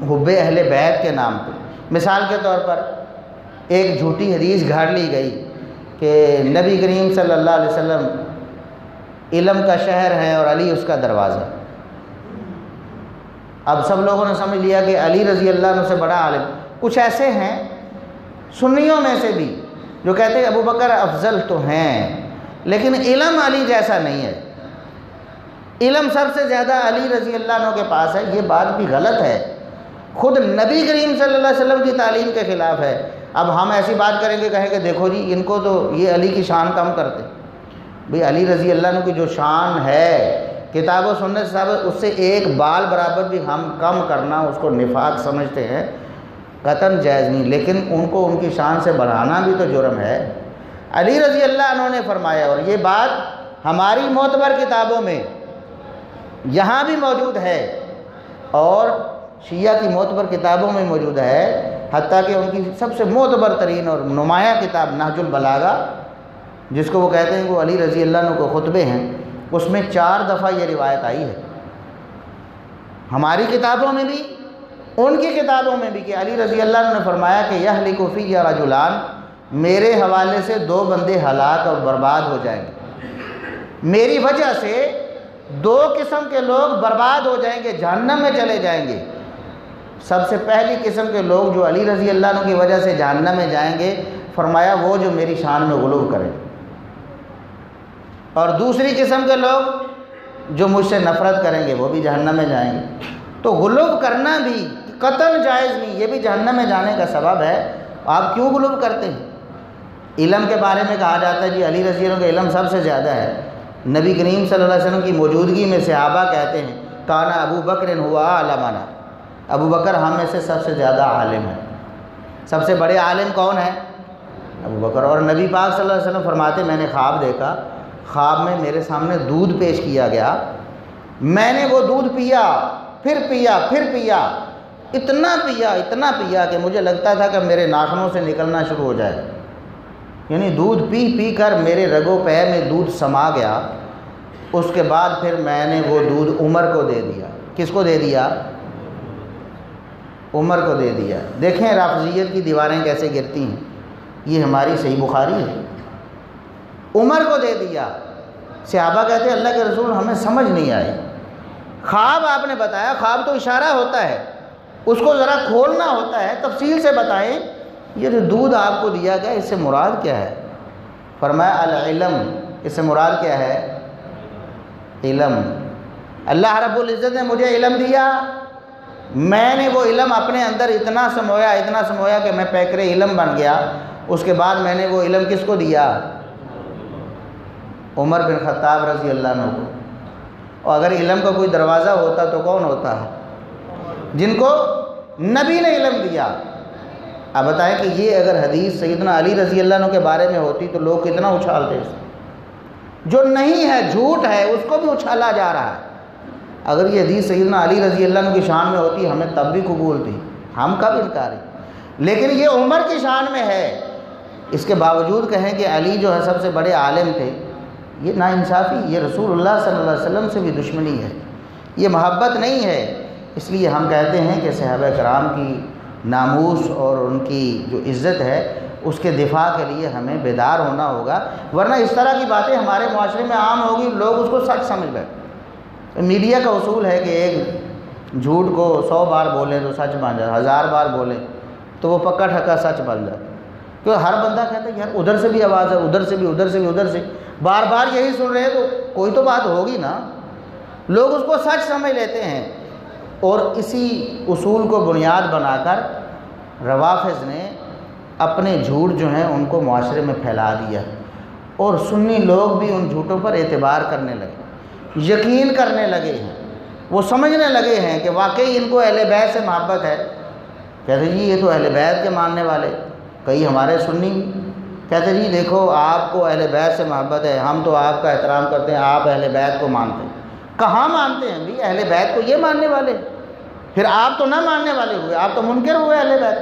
حب اہل بیت کے نام پہ۔ مثال کے طور پر ایک جھوٹی حدیث گھاڑ لی گئی کہ نبی کریم صلی اللہ علیہ وسلم علم کا شہر ہے اور علی اس کا دروازہ۔ اب سب لوگوں نے سمجھ لیا کہ علی رضی اللہ عنہ سے بڑا عالم۔ کچھ ایسے ہیں سنیوں میں سے بھی جو کہتے ہیں ابو بکر افضل تو ہیں لیکن علم علی جیسا نہیں ہے، علم سب سے زیادہ علی رضی اللہ عنہ کے پاس ہے۔ یہ بات بھی غلط ہے، خود نبی کریم صلی اللہ علیہ وسلم کی تعلیم کے خلاف ہے۔ اب ہم ایسی بات کریں گے، کہیں گے دیکھو جی ان کو تو یہ علی کی شان کم کرتے۔ بھئی علی رضی اللہ عنہ کی جو شان ہے کتاب و سنت ثابت، اس سے ایک بال برابر بھی ہم کم کرنا اس کو نفاق سمجھتے ہیں، قطعاً جائز نہیں، لیکن ان کو ان کی شان سے بڑھانا بھی تو جرم ہے۔ علی رضی اللہ عنہ نے فرمایا، اور یہ بات ہماری معتبر کتابوں میں یہاں بھی موجود ہے اور شیعہ کی معتبر کتابوں میں موجود ہے، حتیٰ کہ ان کی سب سے معتبر ترین اور نمایاں کتاب نہج البلاغہ، جس کو وہ کہتے ہیں وہ علی رضی اللہ عنہ کو خطبے ہیں، اس میں 4 دفعہ یہ روایت آئی ہے۔ ہماری کتابوں میں بھی ان کی کتابوں میں بھی کہ علی رضی اللہ عنہ نے فرمایا کہ یہلک فی رجلان میرے حوالے سے 2 بندے ہلاک اور برباد ہو جائیں گے، میری وجہ سے 2 قسم کے لوگ برباد ہو جائیں گے، جہنم میں چلے جائیں گے۔ سب سے پہلی قسم کے لوگ جو علی رضی اللہ عنہ کی وجہ سے جہنم میں جائیں گے، فرمایا وہ جو میری شان میں غلو کریں، اور دوسری قسم کے لوگ جو مجھ سے نفرت کریں گے وہ بھی جہنم میں جائیں گے۔ تو غلو کرنا بھی قطعاً جائز نہیں، یہ بھی جہنم میں جانے کا سبب ہے۔ آپ کیوں غلو کرتے ہیں؟ علم کے بارے میں کہا جاتا ہے جی علی رضی اللہ عنہ کا علم سب سے زیادہ ہے۔ نبی کریم صلی اللہ علیہ وسلم کی موجودگی میں صحابہ کہتے ہیں کانا ابو بکر ہوا عالمنا، ابو بکر ہم میں سے سب سے زیادہ عالم ہے۔ سب سے بڑے عالم کون ہیں؟ ابو بکر۔ اور نبی پاک صلی اللہ علیہ وسلم فرماتے میں نے خواب دیکھا، خواب میں میرے سامنے دودھ پیش کیا گیا، میں نے وہ دودھ پیا، پھر پیا، پھر پیا، اتنا پیا کہ مجھے لگتا تھا کہ میرے ناخنوں سے نکلنا شروع ہو جائے، یعنی دودھ پی پی کر میرے رگو پے میں دودھ سما گیا۔ اس کے بعد پھر میں نے وہ دودھ عمر کو دے دیا۔ کس کو دے دیا؟ عمر کو دے دیا۔ دیکھیں رافضیت کی دیواریں کیسے گرتی ہیں، یہ ہماری صحیح بخاری ہے۔ عمر کو دے دیا۔ صحابہ کہتے ہیں اللہ کے رسول ہمیں سمجھ نہیں آئی، خواب آپ نے بتایا، خواب تو اشارہ ہوتا ہے، اس کو ذرا کھولنا ہوتا ہے، تفصیل سے بتائیں یہ جو دودھ آپ کو دیا گیا اس سے مراد کیا ہے؟ فرمایا العلم، اس سے مراد کیا ہے؟ علم۔ اللہ رب العزت نے مجھے علم دیا، میں نے وہ علم اپنے اندر اتنا سمویا کہ میں پیکر علم بن گیا۔ اس کے بعد میں نے وہ علم کس کو دیا؟ عمر بن خطاب رضی اللہ عنہ کو۔ اور اگر علم کا کوئی دروازہ ہوتا تو کون ہوتا ہے؟ جن کو نبی نے علم دیا۔ اب بتائیں کہ یہ اگر حدیث سیدنا علی رضی اللہ عنہ کے بارے میں ہوتی تو لوگ کتنا اچھالتے ہیں۔ جو نہیں ہے، جھوٹ ہے، اس کو بھی اچھالا جا رہا ہے۔ اگر یہ حدیث سیدنا علی رضی اللہ عنہ کی شان میں ہوتی ہمیں تب بھی قبول تھی، ہم کب انکار ہے، لیکن یہ عمر کی شان میں ہے۔ اس کے باوجود کہیں کہ علی جو ہے سب سے بڑے عالم تھے، یہ ناانصافی، یہ رسول اللہ صلی اللہ علیہ وسلم سے بھی دشمنی ہے، یہ محبت نہیں ہے۔ اس لیے ہم کہتے ہیں کہ صحابہ کرام کی ناموس اور ان کی جو عزت ہے اس کے دفاع کے لیے ہمیں بیدار ہونا ہوگا، ورنہ اس طرح کی باتیں ہمارے معاشرے میں عام ہوگی، لوگ اس کو سچ سمجھ بیٹھیں۔ میڈیا کا اصول ہے کہ ایک جھوٹ کو 100 بار بولیں تو سچ بن جائے، 1000 بار بولیں تو وہ پکا ٹھکا سچ بن جائے، کیونکہ ہر بندہ کہتا ہے یار ادھر سے بھی آواز ہے، ادھر سے بھی، ادھر سے بھی، ادھر سے، بار بار یہی سن رہے ہیں تو کوئی تو بات ہوگی نا، لوگ اس کو سچ سمجھ لیتے ہیں۔ اور اسی اصول کو بنیاد بنا کر روافض نے اپنے جھوٹ جو ہیں ان کو معاشرے میں پھیلا دیا، اور سنی لوگ بھی ان جھوٹوں پر اعتبار کرنے لگے، یقین کرنے لگے ہیں، وہ سمجھنے لگے ہیں کہ واقعی ان کو اہل بیت سے محبت ہے۔ کہتے جی یہ تو اہل بیت کے ماننے والے، کئی ہمارے سنی کہتے جی دیکھو آپ کو اہل بیت سے محبت ہے، ہم تو آپ کا احترام کرتے ہیں، آپ اہل بیت کو مانتے ہیں۔ کہاں مانتے ہیں بھی اہل بیت کو؟ یہ ماننے والے، پھر آپ تو نہ ماننے والے ہوئے، آپ تو منکر ہوئے اہل بیت،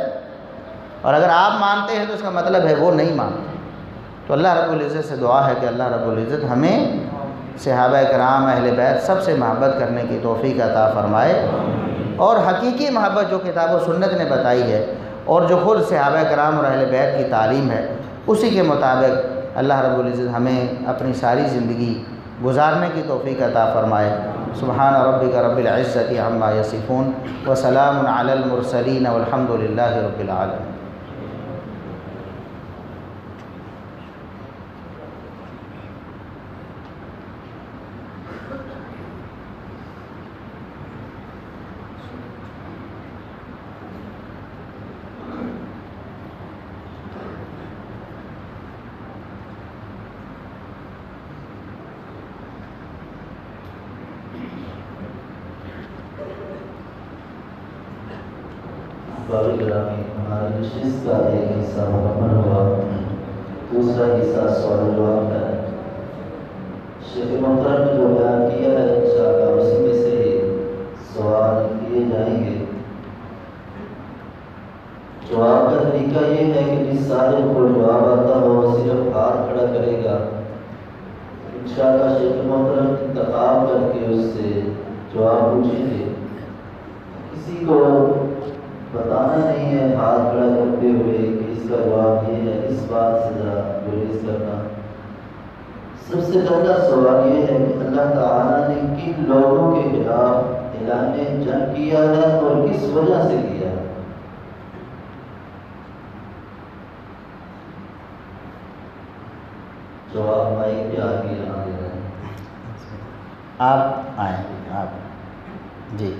اور اگر آپ مانتے ہیں تو اس کا مطلب ہے وہ نہیں مانتے۔ تو اللہ رب العزت سے دعا ہے کہ اللہ رب العزت ہمیں صحابہ کرام اہل بیت سب سے محبت کرنے کی توفیق عطا فرمائے، اور حقیقی محبت جو کتاب و سنت نے بتائی ہے اور جو خود صحابہ کرام اور اہل بیت کی تعلیم ہے اسی کے مطابق اللہ رب العزت ہمیں اپنی ساری زندگی گزارنے کی توفیق عطا فرمائے۔ سبحان ربک رب العزت عما یصفون وسلام علی المرسلین والحمد للہ رب العالمین۔ ہمارا نشست کا ایک حصہ مکمل ہوا، دوسرا حصہ سوال جواب کا ہے۔ شیخ محترم نے جو بیان کیا ہے انشاءاللہ اسی میں سے سوال کیے جائیں گے۔ جواب کا طریقہ یہ ہے کہ جس صاحب کو جواب آتا ہو وہ صرف ہاتھ کھڑا کرے گا، انشاءاللہ شیخ محترم انتخاب کر کے اس سے جواب پوچھیں گے۔ کسی کو بتانا نہیں ہے ہاتھ کھڑا کرتے ہوئے کہ اس کا جواب یہ ہے، اس بات سے ذرا گریز کرنا۔ سب سے پہلا سوال یہ ہے کہ اللہ تعالیٰ نے کن لوگوں کے خلاف اعلان جنگ کیا ہے اور کس وجہ سے کیا ہے؟ جواب مائک پہ آگے یہاں دے رہے ہیں۔ آپ آئیں، آپ جی۔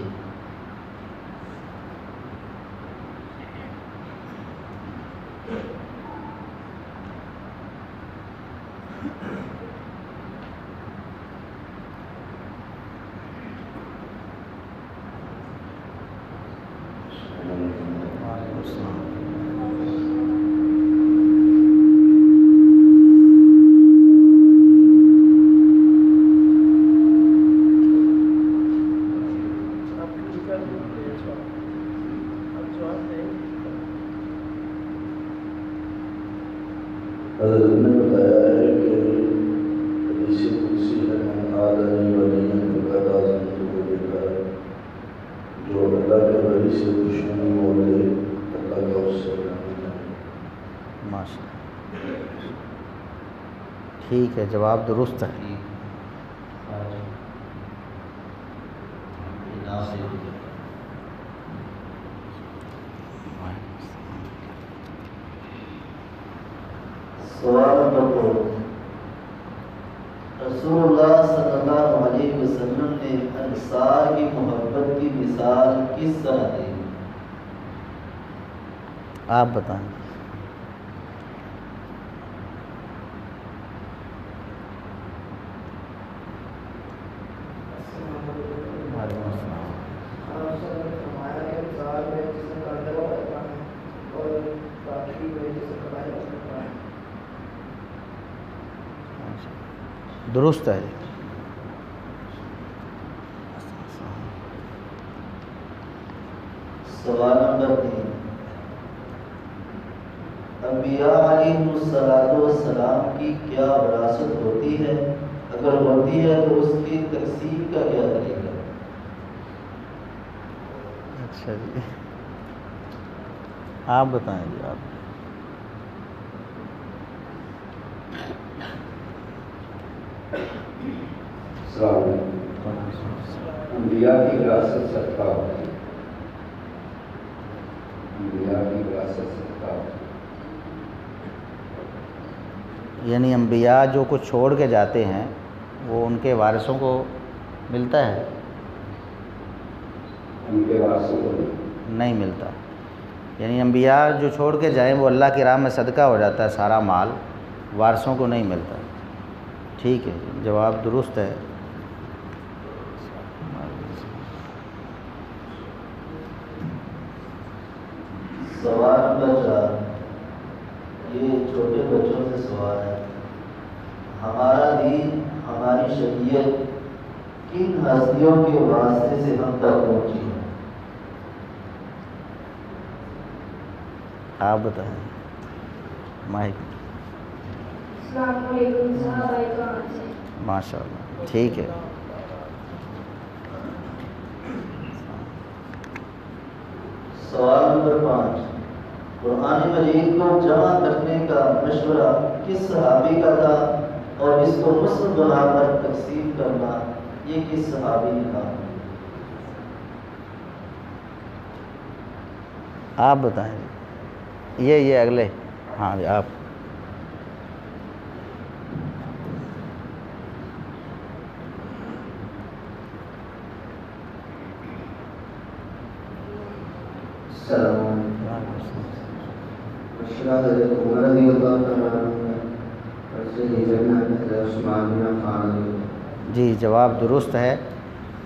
حضرت نے بتایا ہے کہ حدیث قدسی ہے، من آدمی ولیًا فقد آذنته بالحرب، جو اللہ کے ولی سے دشمنی مولے اللہ کا اس سے کام ہے۔ ماشاء اللہ، ٹھیک ہے، جواب درست ہے۔ سوال نمبر 2، رسول اللہ صلی اللہ علیہ وسلم نے انصار کی محبت کی مثال کس طرح دی؟ آپ بتائیں۔ درست ہے۔ سوال نمبر 3، انبیاء علیہ السلام کی کیا وراثت ہوتی ہے؟ اگر ہوتی ہے تو اس کی تقسیم کا کیا طریقہ؟ اچھا جی، آپ بتائیں جی۔ آپ السلام علیکم۔ انبیاء کی وراثت صدقہ ہوتی ہے، انبیاء کی وراثت صدقہ ہوتی ہے، یعنی انبیاء جو کچھ چھوڑ کے جاتے ہیں وہ ان کے وارثوں کو ملتا ہے؟ ان کے وارثوں کو نہیں ملتا، یعنی انبیاء جو چھوڑ کے جائیں وہ اللہ کی راہ میں صدقہ ہو جاتا ہے، سارا مال وارثوں کو نہیں ملتا۔ ٹھیک ہے، جواب درست ہے۔ سوال نمبر 4، یہ چھوٹے بچوں سے سوال ہے، ہمارا دین، ہماری شریعت کن ہستیوں کے واسطے سے ہم تک پہنچی ہے؟ آپ بتائیں۔ مائک۔ السلام علیکم، صحابہ کرام سے۔ ماشاء اللہ، ٹھیک ہے۔ سوال نمبر 5، قرآن مجید کو جمع کرنے کا مشورہ کس صحابی کا تھا اور اس کو مصحف بنا کر تقسیم کرنا یہ کس صحابی نے کہا؟ آپ بتائیں۔ یہ اگلے، ہاں جی، آپ۔ السلام علیکم۔ مشورہ حضرت عمر رضی اللہ تعالیٰ عنہ اور سیدنا حضرت عثمان بن عفان۔ جی، جواب درست ہے۔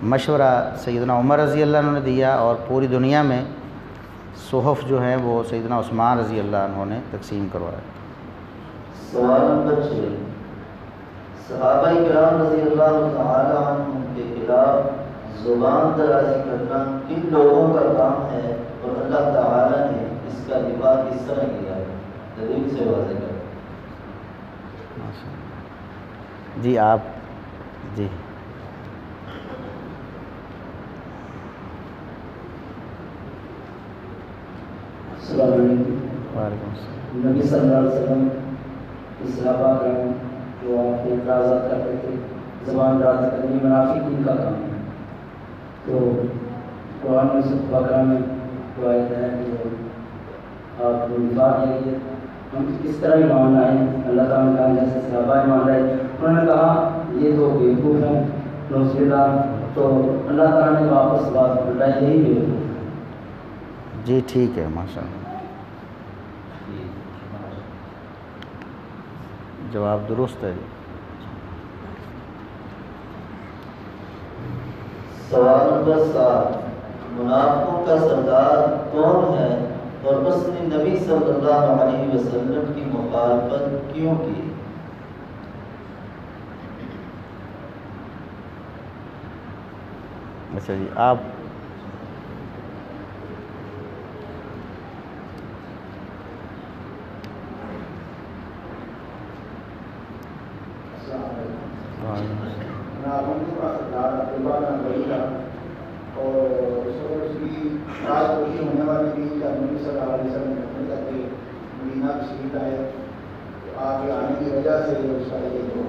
مشورہ سیدنا عمر رضی اللہ عنہ نے دیا اور پوری دنیا میں صحف جو ہیں وہ سیدنا عثمان رضی اللہ عنہ نے تقسیم کروایا۔ سوال نمبر 6، صحابہ کرام رضی اللہ تعالیٰ عنہ کے خلاف زبان درازی کرنا کن لوگوں کا کام ہے اور اللہ تعالیٰ نے اس کا دفاع کس طرح کیا ہے؟ دلیل سے واضح کریں۔ جی، آپ جی۔ السلام علیکم۔ وعلیکم السلام۔ نبی صلی اللہ علیہ وسلم کی صحابہ کرام جو آپ کے اعتراضات کرتے تھے زبان دراز کرنے منافقین کا کام ہے. تو قرآن میں سب بقرہ میں روایت ہے کہ آپ دفاع کے لیے ہم کس طرح ایمان لائیں. اللہ تعالیٰ نے کہا جیسے صحابہ ایمان لائے. انہوں نے کہا یہ تو بیوقوف ہیں نوز باللہ. تو اللہ تعالیٰ نے واپس بات پلٹائی یہی بیوقوف. جی ٹھیک ہے ماشاء اللہ. جواب درست ہے. سوال نمبر 7. منافقوں کا سردار کون ہے اور اس نے نبی صلی اللہ علیہ وسلم کی مخالفت کیوں کی؟ اچھا جی آپ اور اس کی خاص کوشش ہونے والی تھی کہ نبی صلی اللہ علیہ وسلم نے کر کے مدینہ تشریف لائے. آگے آنے کی وجہ سے اس کا یہ جو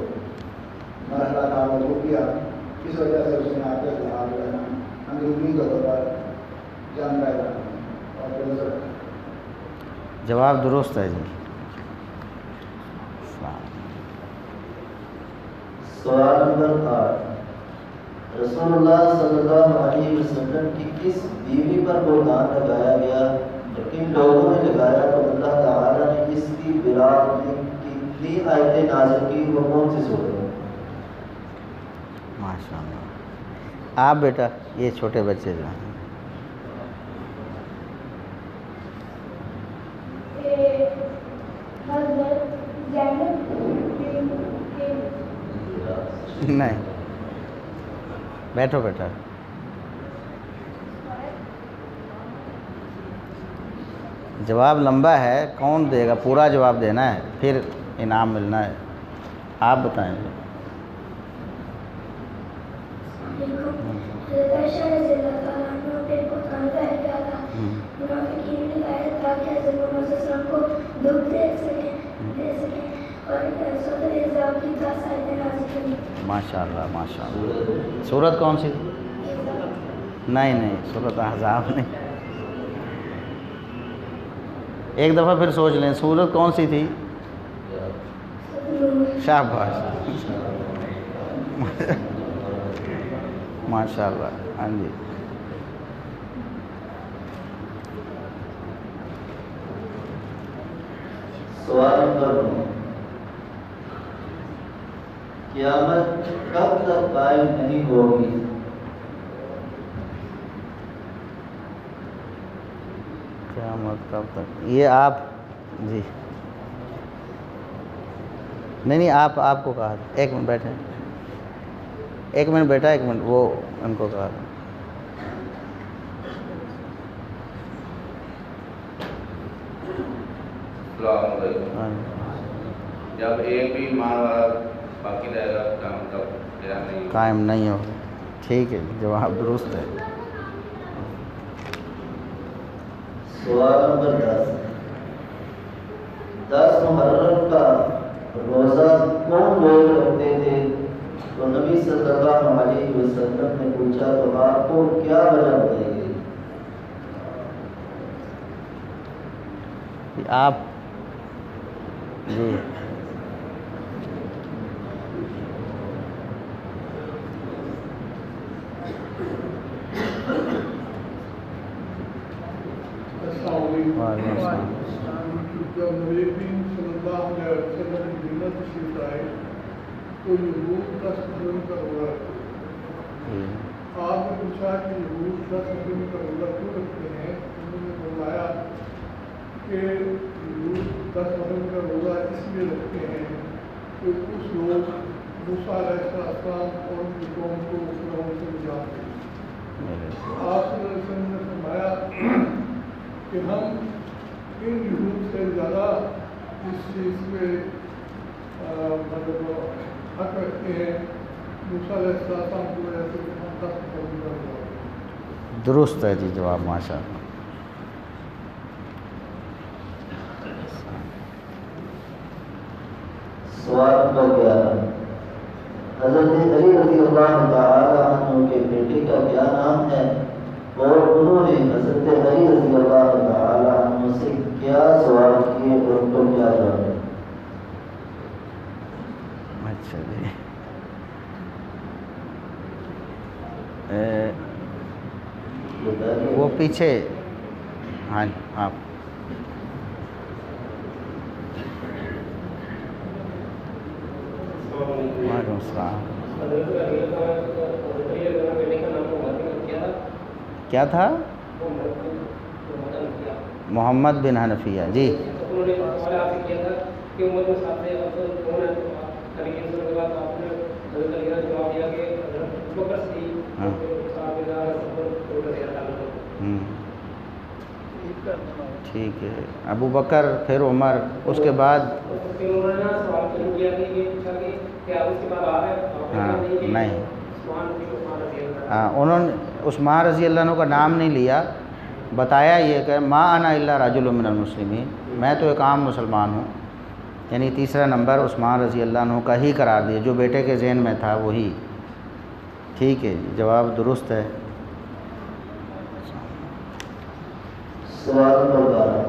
مرحلہ تھا وہ رک گیا. اس وجہ سے اس نے آ کر کہا جو ہے نا اندرونی طور پر جنگ کا اعلان اور جواب درست ہے جی. سوال نمبر 8. رسول اللہ صلی اللہ علیہ وسلم کی کس بیوی پر بہتان لگایا گیا اور کن لوگوں نے لگایا تو اللہ تعالیٰ نے اس کی برات میں کتنی آیتیں نازل کی وہ کون سی سورت ہے؟ ماشاء اللہ. آپ بیٹا یہ چھوٹے بچے جو ہیں نہیں بیٹھو بیٹا. جواب لمبا ہے کون دے گا؟ پورا جواب دینا ہے پھر انعام ملنا ہے. آپ بتائیں. ماشاء اللہ ماشاء اللہ. سورت کون سی تھی؟ نہیں سورت احزاب نہیں. ایک دفعہ پھر سوچ لیں سورت کون سی تھی. شاباش ماشاء اللہ. ہاں جی. سوال نمبر 9. قیامت کب تک قائم نہیں ہوگی؟ قیامت کب تک یہ آپ جی نہیں آپ کو کہا تھا. ایک منٹ بیٹھے. ایک منٹ بیٹا ایک منٹ وہ ان کو کہا تھا. السلام علیکم. جب ایک بھی ایمان والا باقی رہے گا کام تب قائم نہیں ہوگا. ٹھیک ہے جواب درست ہے. سوال نمبر 10. 10 محرم کا روزہ کون لوگ رکھتے تھے تو نبی صلی اللہ علیہ وسلم نے پوچھا تو آپ کو کیا وجہ بتائی گئی؟ آپ جی وعلیکم السلام. جب نبی کریم صلی اللہ علیہ وسلم مدینہ تشریف آئے تو یہود 10 محرم کا روزہ رکھتے. آپ نے پوچھا کہ یہود 10 محرم کا روزہ کیوں رکھتے ہیں؟ انہوں نے بتایا کہ یہود 10 محرم کا روزہ اس لیے رکھتے ہیں کہ کچھ لوگ موسیٰ علیہ السلام اور ان کی قوم کو فرعون سے نجات دیں. آپ صلی اللہ علیہ وسلم نے فرمایا کہ ہم ان یہود سے زیادہ اس چیز پہ مطلب حق رکھتے ہیں موسیٰ علیہ السلام کی وجہ سے کہ ہم 10 محرم کا روزہ رکھتے ہیں. درست ہے جی جواب ماشاء اللہ. سوال نمبر 11 حضرت علی رضی اللہ تعالی عنہ کے بیٹے کا کیا نام ہے اور انہوں نے حضرت علی رضی اللہ تعالی عنہ سے کیا سوال کیے اور ان کو کیا جواب دیا؟ اچھا جی وہ پیچھے ہاں آپ وعلیکم السلام کیا تھا محمد بن حنفیہ جی ہاں ٹھیک ہے ابو بکر پھر عمر اس کے بعد ہاں نہیں ہاں انہوں نے عثمان رضی اللہ عنہ کا نام نہیں لیا بتایا یہ کہ ما انا الا رجل من المسلمین میں تو ایک عام مسلمان ہوں یعنی تیسرا نمبر عثمان رضی اللہ عنہ کا ہی قرار دیا جو بیٹے کے ذہن میں تھا وہی ٹھیک ہے جی جواب درست ہے سوال نمبر 12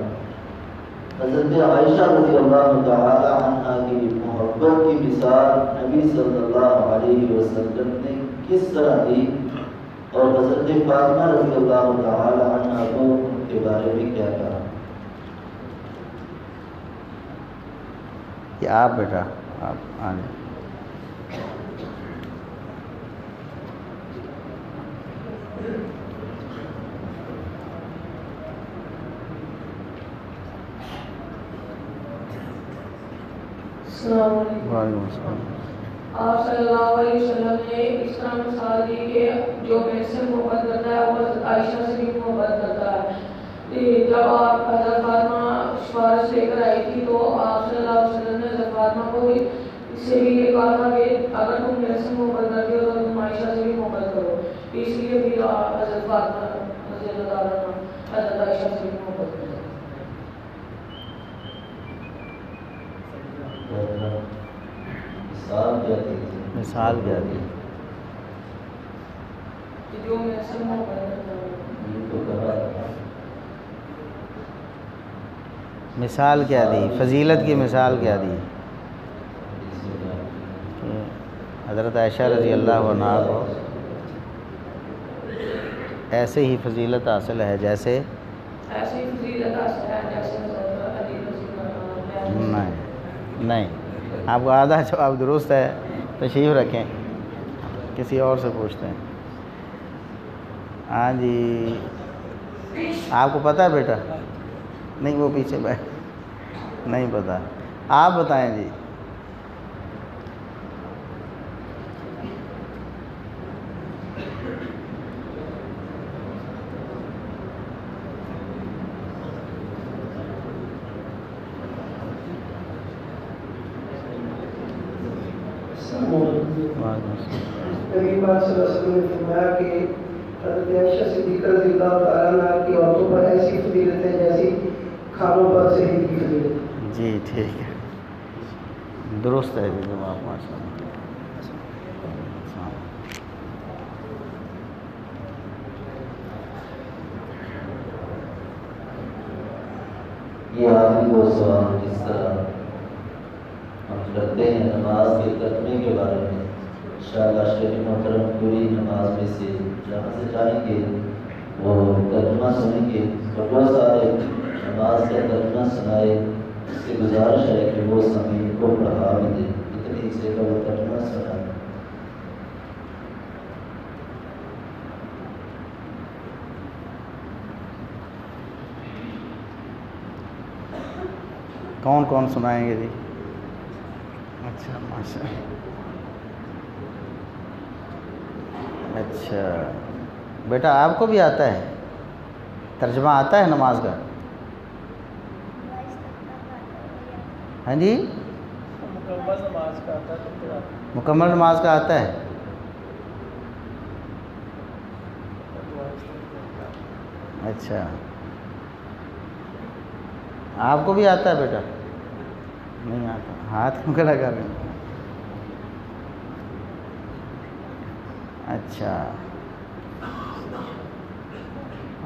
حضرت عائشہ رضی اللہ تعالی عنہا کی محبت کی مثال نبی صلی اللہ علیہ وسلم نے کس طرح دی اور حضرت فاطمہ رضی اللہ تعالی عنہا کو ان کے بارے میں کیا کہا؟ یہ آپ بیٹا آپ آنے السلام علیکم۔ وعلیکم السلام آپ صلی اللہ علیہ وسلم نے اس طرح مثال دی کہ جو میں سے محبت کرتا ہے وہ حضرت عائشہ سے بھی محبت کرتا ہے۔ جب آپ حضرت فاطمہ سفارش لے کر آئی تھی تو آپ صلی اللہ علیہ وسلم نے حضرت فاطمہ کو اس سے بھی یہ کہا تھا کہ اگر تم میرے سے محبت کرتے ہو تو تم عائشہ سے بھی محبت کرو، اس لیے بھی حضرت فاطمہ رضی اللہ تعالیٰ عنہ حضرت عائشہ سے بھی محبت کرتے ہیں۔ مثال کیا دی جو میرے سے محبت کرتا ہے مثال کیا دی فضیلت کی مثال کیا دی حضرت عائشہ رضی اللہ عنہا کو ایسے ہی فضیلت حاصل ہے جیسے ایسے ہی فضیلت حاصل ہے جیسے حضرت علی رضی اللہ عنہ۔ نہیں آپ کو آدھا جواب درست ہے تشریف رکھیں کسی اور سے پوچھتے ہیں ہاں جی آپ کو پتہ ہے بیٹا نہیں وہ پیچھے بیٹھ نہیں پتہ آپ بتائیں جی نبی پاک صلی اللہ علیہ وسلم نے فرمایا کہ حضرت عائشہ صدیقہ رضی اللہ تعالیٰ عنہ کی عورتوں پر ایسی فضیلت ہے جیسی کھانوں پر صحیح کی فضیلت۔ جی ٹھیک ہے درست ہے جی جواب ماشاء اللہ۔ یہ آخری وہ سوال جس طرح ہم کرتے ہیں نماز کے ترجمے کے بارے میں انشاءاللہ شیخ محترم پوری نماز میں سے جہاں سے جائیں گے وہ ترجمہ سنیں گے اور وہ سارے نماز کا ترجمہ سنائے اس سے گزارش ہے کہ وہ سامعین کو پڑھا بھی دے اتنی حصے کا وہ ترجمہ سنائے۔ کون کون سنائیں گے جی اچھا ماشاء اچھا بیٹا آپ کو بھی آتا ہے ترجمہ آتا ہے نماز کا ہاں جی مکمل نماز کا آتا ہے اچھا آپ کو بھی آتا ہے بیٹا نہیں آتا، ہاتھ کیوں کھڑا کر رہے ہیں؟ اچھا،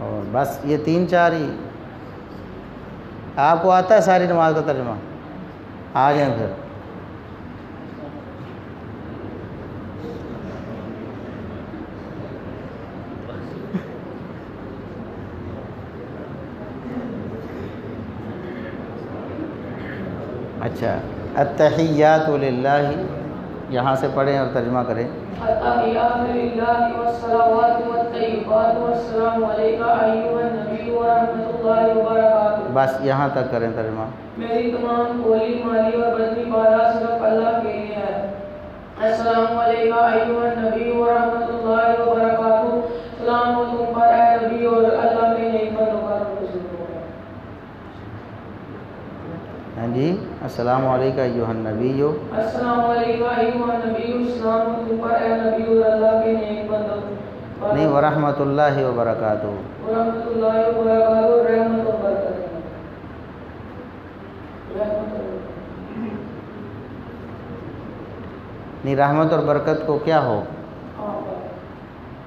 اور بس یہ 3-4 ہی آپ کو آتا ہے ساری نماز کا ترجمہ؟ آ جائیں پھر. اچھا، التحیات للہ یہاں سے پڑھیں اور ترجمہ کریں. التحیات للہ والصلوات والطیبات والسلام علیک ایھا النبی ورحمۃ اللہ وبرکاتہ. بس یہاں تک کریں ترجمہ. میری تمام قولی مالی اور بدنی بالا صرف اللہ کے لیے ہے. السلام علیکم ایھا النبی ورحمۃ اللہ وبرکاتہ. سلام ہو تم پر اے نبی اور اللہ کے نیک بندوں پر. ہاں جی، السلام علیکم ایھا النبی. السلام علیکم ایھا النبی. سلام ہو تم پر اے نبی اور اللہ کے نیک بندوں پر. نہیں، ورحمۃ اللہ وبرکاتہ. ورحمۃ اللہ وبرکاتہ، رحمت و برکت. نہیں، رحمت اور برکت کو کیا ہو؟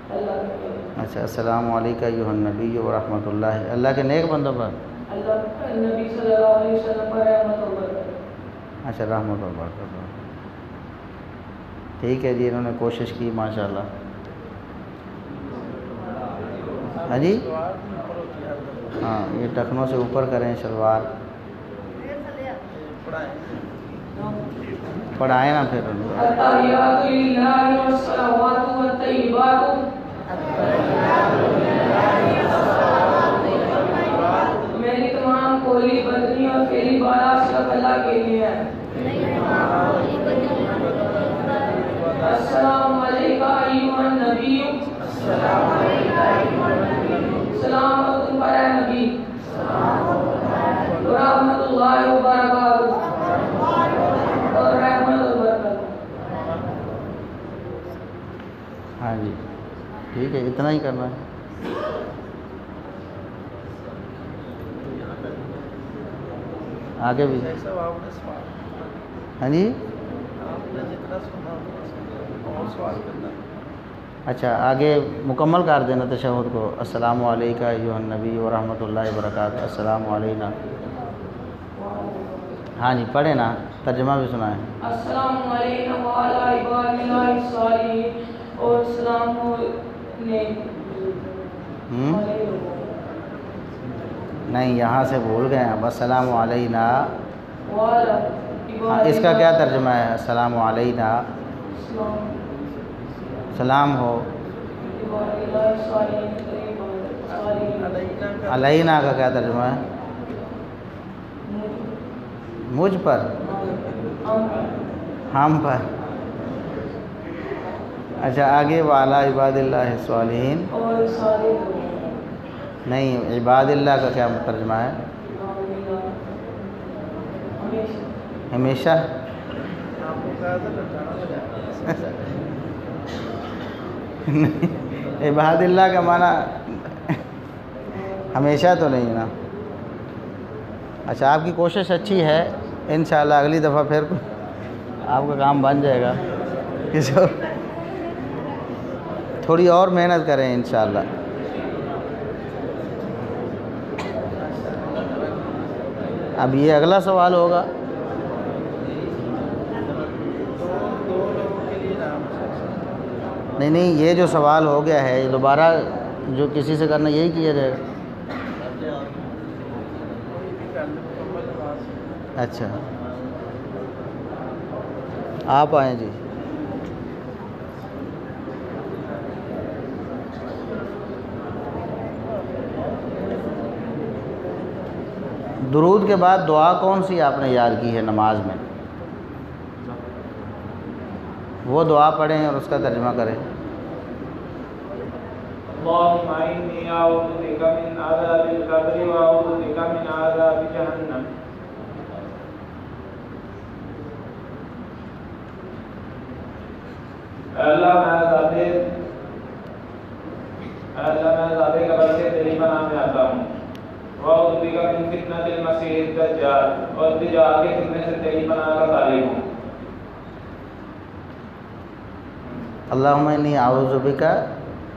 اللہ اچھا، السلام علیکم ایھا النبی ورحمۃ اللہ، اللہ کے نیک بندوں پر. اللہ نبی صلی اللہ علیہ وسلم پر رحمت و برکت. اچھا، رحمت اور برکت. ٹھیک ہے جی، انہوں نے کوشش کی ماشاءاللہ. ہاں جی، ہاں یہ ٹخنوں سے اوپر کریں شلوار. پڑھائیں نا پھر. التحیات للہ والصلوات والطیبات. میری تمام قولی بدنی اور فعلی بالا صرف اللہ کے لیے ہے. السلام علیکم ایھا النبی. سلام ہو تم پر اے نبی. ورحمۃ اللہ وبرکاتہ، اور رحمت و برکت. ہاں جی ٹھیک ہے، اتنا ہی کرنا ہے. آگے بھی. ہاں جی، اچھا آگے مکمل کر دینا تشہد کو. السلام علیکم ایھا النبی ورحمۃ اللہ وبرکاتہ. السلام علینا. ہاں جی پڑھیں نا، ترجمہ بھی سنائیں. السلام علیکم وعلی عباد اللہ الصالحین. اور سلام ہو نہیں، یہاں سے بھول گئے ہیں. السلام علینا. ہاں، اس کا کیا ترجمہ ہے؟ السلام علینا، سلام ہو. علینا کا کیا ترجمہ ہے؟ مجھ پر، ہم پر. اچھا آگے وعلی عباد اللہ الصالحین. نہیں، عباد اللہ کا کیا ترجمہ ہے؟ ہمیشہ. عباد اللہ کا معنی ہمیشہ تو نہیں نا. اچھا آپ کی کوشش اچھی ہے، انشاءاللہ اگلی دفعہ پھر آپ کا کام بن جائے گا. کسی اور تھوڑی اور محنت کریں انشاءاللہ. اب یہ اگلا سوال ہوگا. نہیں، یہ جو سوال ہو گیا ہے یہ دوبارہ جو کسی سے کرنا یہی کیا جائے گا. اچھا آپ آئیں جی. درود کے بعد دعا کون سی آپ نے یاد کی ہے نماز میں؟ وہ دعا پڑھیں اور اس کا ترجمہ کریں. اللهم إني أعوذ بك من عذاب القبر وأعوذ بك من عذاب جهنم. اللہ میں عذاب قبر سے تیری پناہ میں آتا ہوں. واعوذ بک من فتنۃ المسیح الدجال اور دجال کے فتنے سے تیری پناہ کا طالب ہوں. اللہم انی اعوذ بک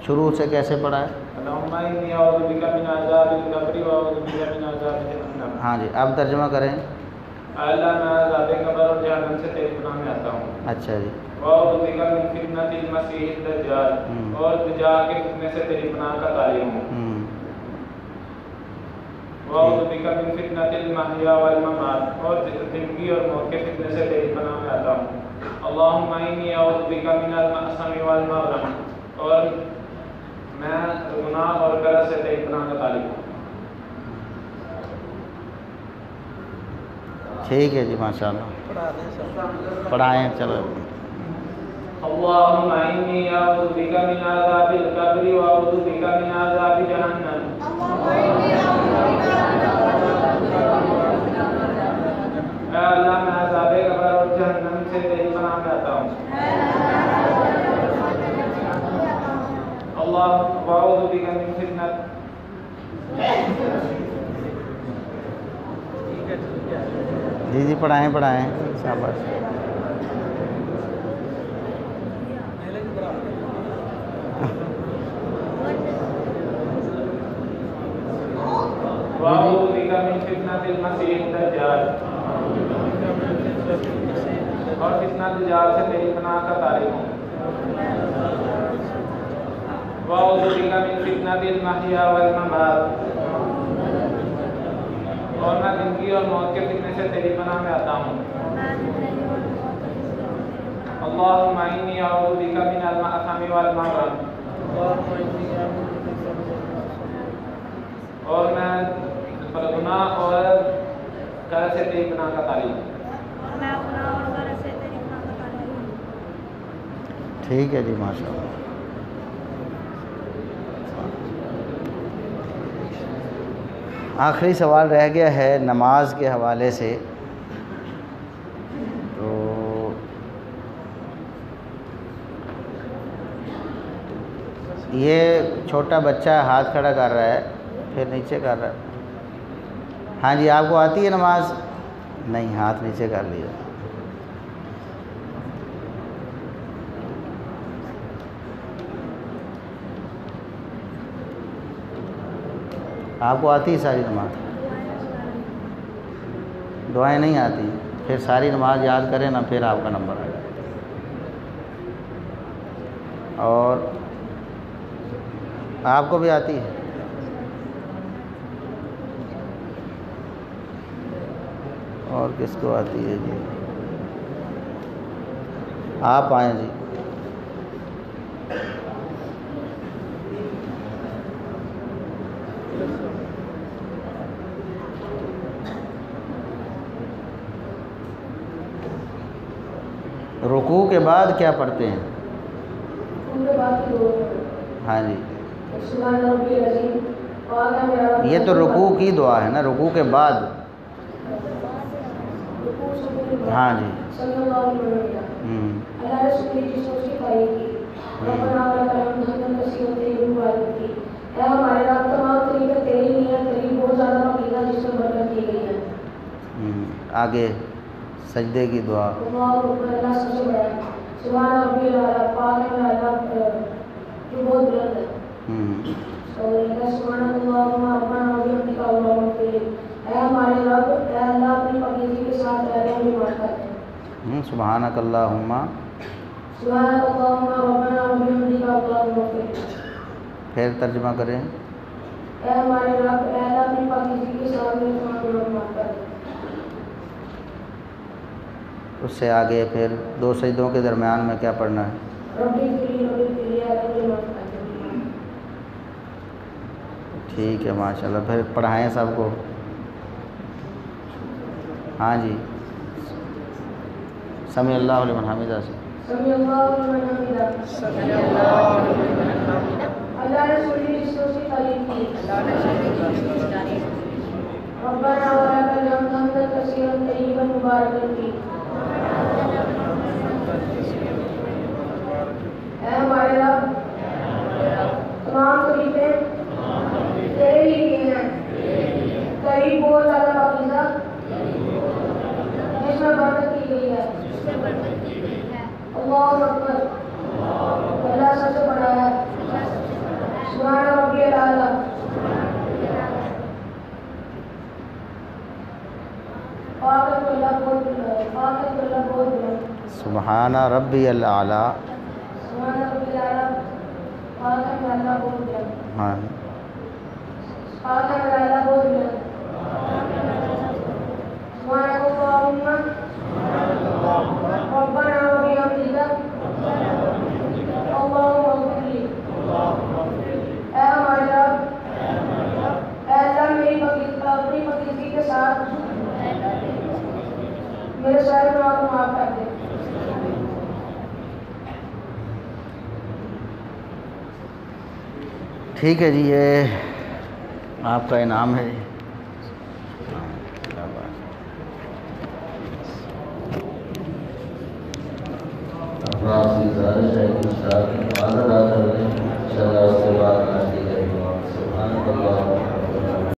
شروع سے کیسے پڑھا ہے؟ اللہم انی اعوذ بک من عذاب القبر واعوذ بک من عذاب جہنم. ہاں جی اب ترجمہ کریں. اللہ میں عذاب قبر اور جہنم سے تیری پناہ میں آتا ہوں. اچھا جی. واعوذ بک من فتنۃ المسیح الدجال اور دجال کے فتنے سے تیری پناہ کا طالب ہوں. واعوذ بک من فتنۃ المحیا والممات اور زندگی اور موت کے فتنے سے تیری پناہ میں آتا ہوں. اللہم انی اعوذ بک من المأثم والمغرم اور میں گناہ اور غلط سے تیری پناہ کا طالب ہوں. ٹھیک ہے جی ماشاءاللہ پڑھائیں. چلو. اللہم انی اعوذ بک من عذاب القبر واعوذ بک من عذاب جہنم. اے اللہ میں عذاب قبر اور جہنم سے تیری پناہ میں آتا ہوں. اللہ واعوذ بک من فتنۃ جی جی پڑھائیں شاباش. واعوذ بک من فتنۃ المسیح الدجال اور فتنہ دجال سے تیری پناہ کا طالب ہوں. واعوذ بک من فتنۃ المحیا والممات اور میں زندگی اور موت کے فتنے سے تیری پناہ میں آتا ہوں. اللہم انی اعوذ بک من المأثم والمغرم اور میں گناہ اور غلط سے تیری پناہ کا طالب ہوں. ٹھیک ہے جی ماشاءاللہ. آخری سوال رہ گیا ہے نماز کے حوالے سے. تو یہ چھوٹا بچہ ہاتھ کھڑا کر رہا ہے پھر نیچے کر رہا ہے. ہاں جی آپ کو آتی ہے نماز؟ نہیں ہاتھ نیچے کر لیا. آپ کو آتی ہے ساری نماز؟ دعائیں نہیں آتی؟ پھر ساری نماز یاد کریں نا پھر آپ کا نمبر آئے گا. اور آپ کو بھی آتی ہے؟ اور کس کو آتی ہے جی؟ آپ آئیں جی. رکوع کے بعد کیا پڑھتے ہیں؟ ہاں جی یہ تو رکوع کی دعا ہے نا، رکوع کے بعد. ہاں جی آگے سجدے کی دعا. سبحانک اللہم. پھر ترجمہ کریں. اس سے آگے پھر دو سجدوں کے درمیان میں کیا پڑھنا ہے؟ ٹھیک ہے ماشاءاللہ. پھر پڑھائیں سب کو. ہاں جی سمیع اللہ لمن حمیدہ سے. اللہ نے سنی رشتوں کی تعریف کی. ربنا ولک الحمد حمدا کثیرا طیبا مبارکا فیہ. اے ہمارے رب تمام تعریفیں تیرے لیے ہیں سبحان ربی الاعلیٰ. سبحان ربی الاعلیٰ. پاک ہے میرا اللہ بہت بلند. ہاں پاک ہے میرا اللہ بہت بلند. سبحانک اللہم ربنا و بحمدک اللہم اغفر لی. اے ہمارے رب، اے اللہ میری اپنی پاکیزگی کے ساتھ میرے سارے گناہ کو معاف کر دے. ٹھیک ہے جی، یہ آپ کا انعام ہے جی. افراد سے گزارش ہے کہ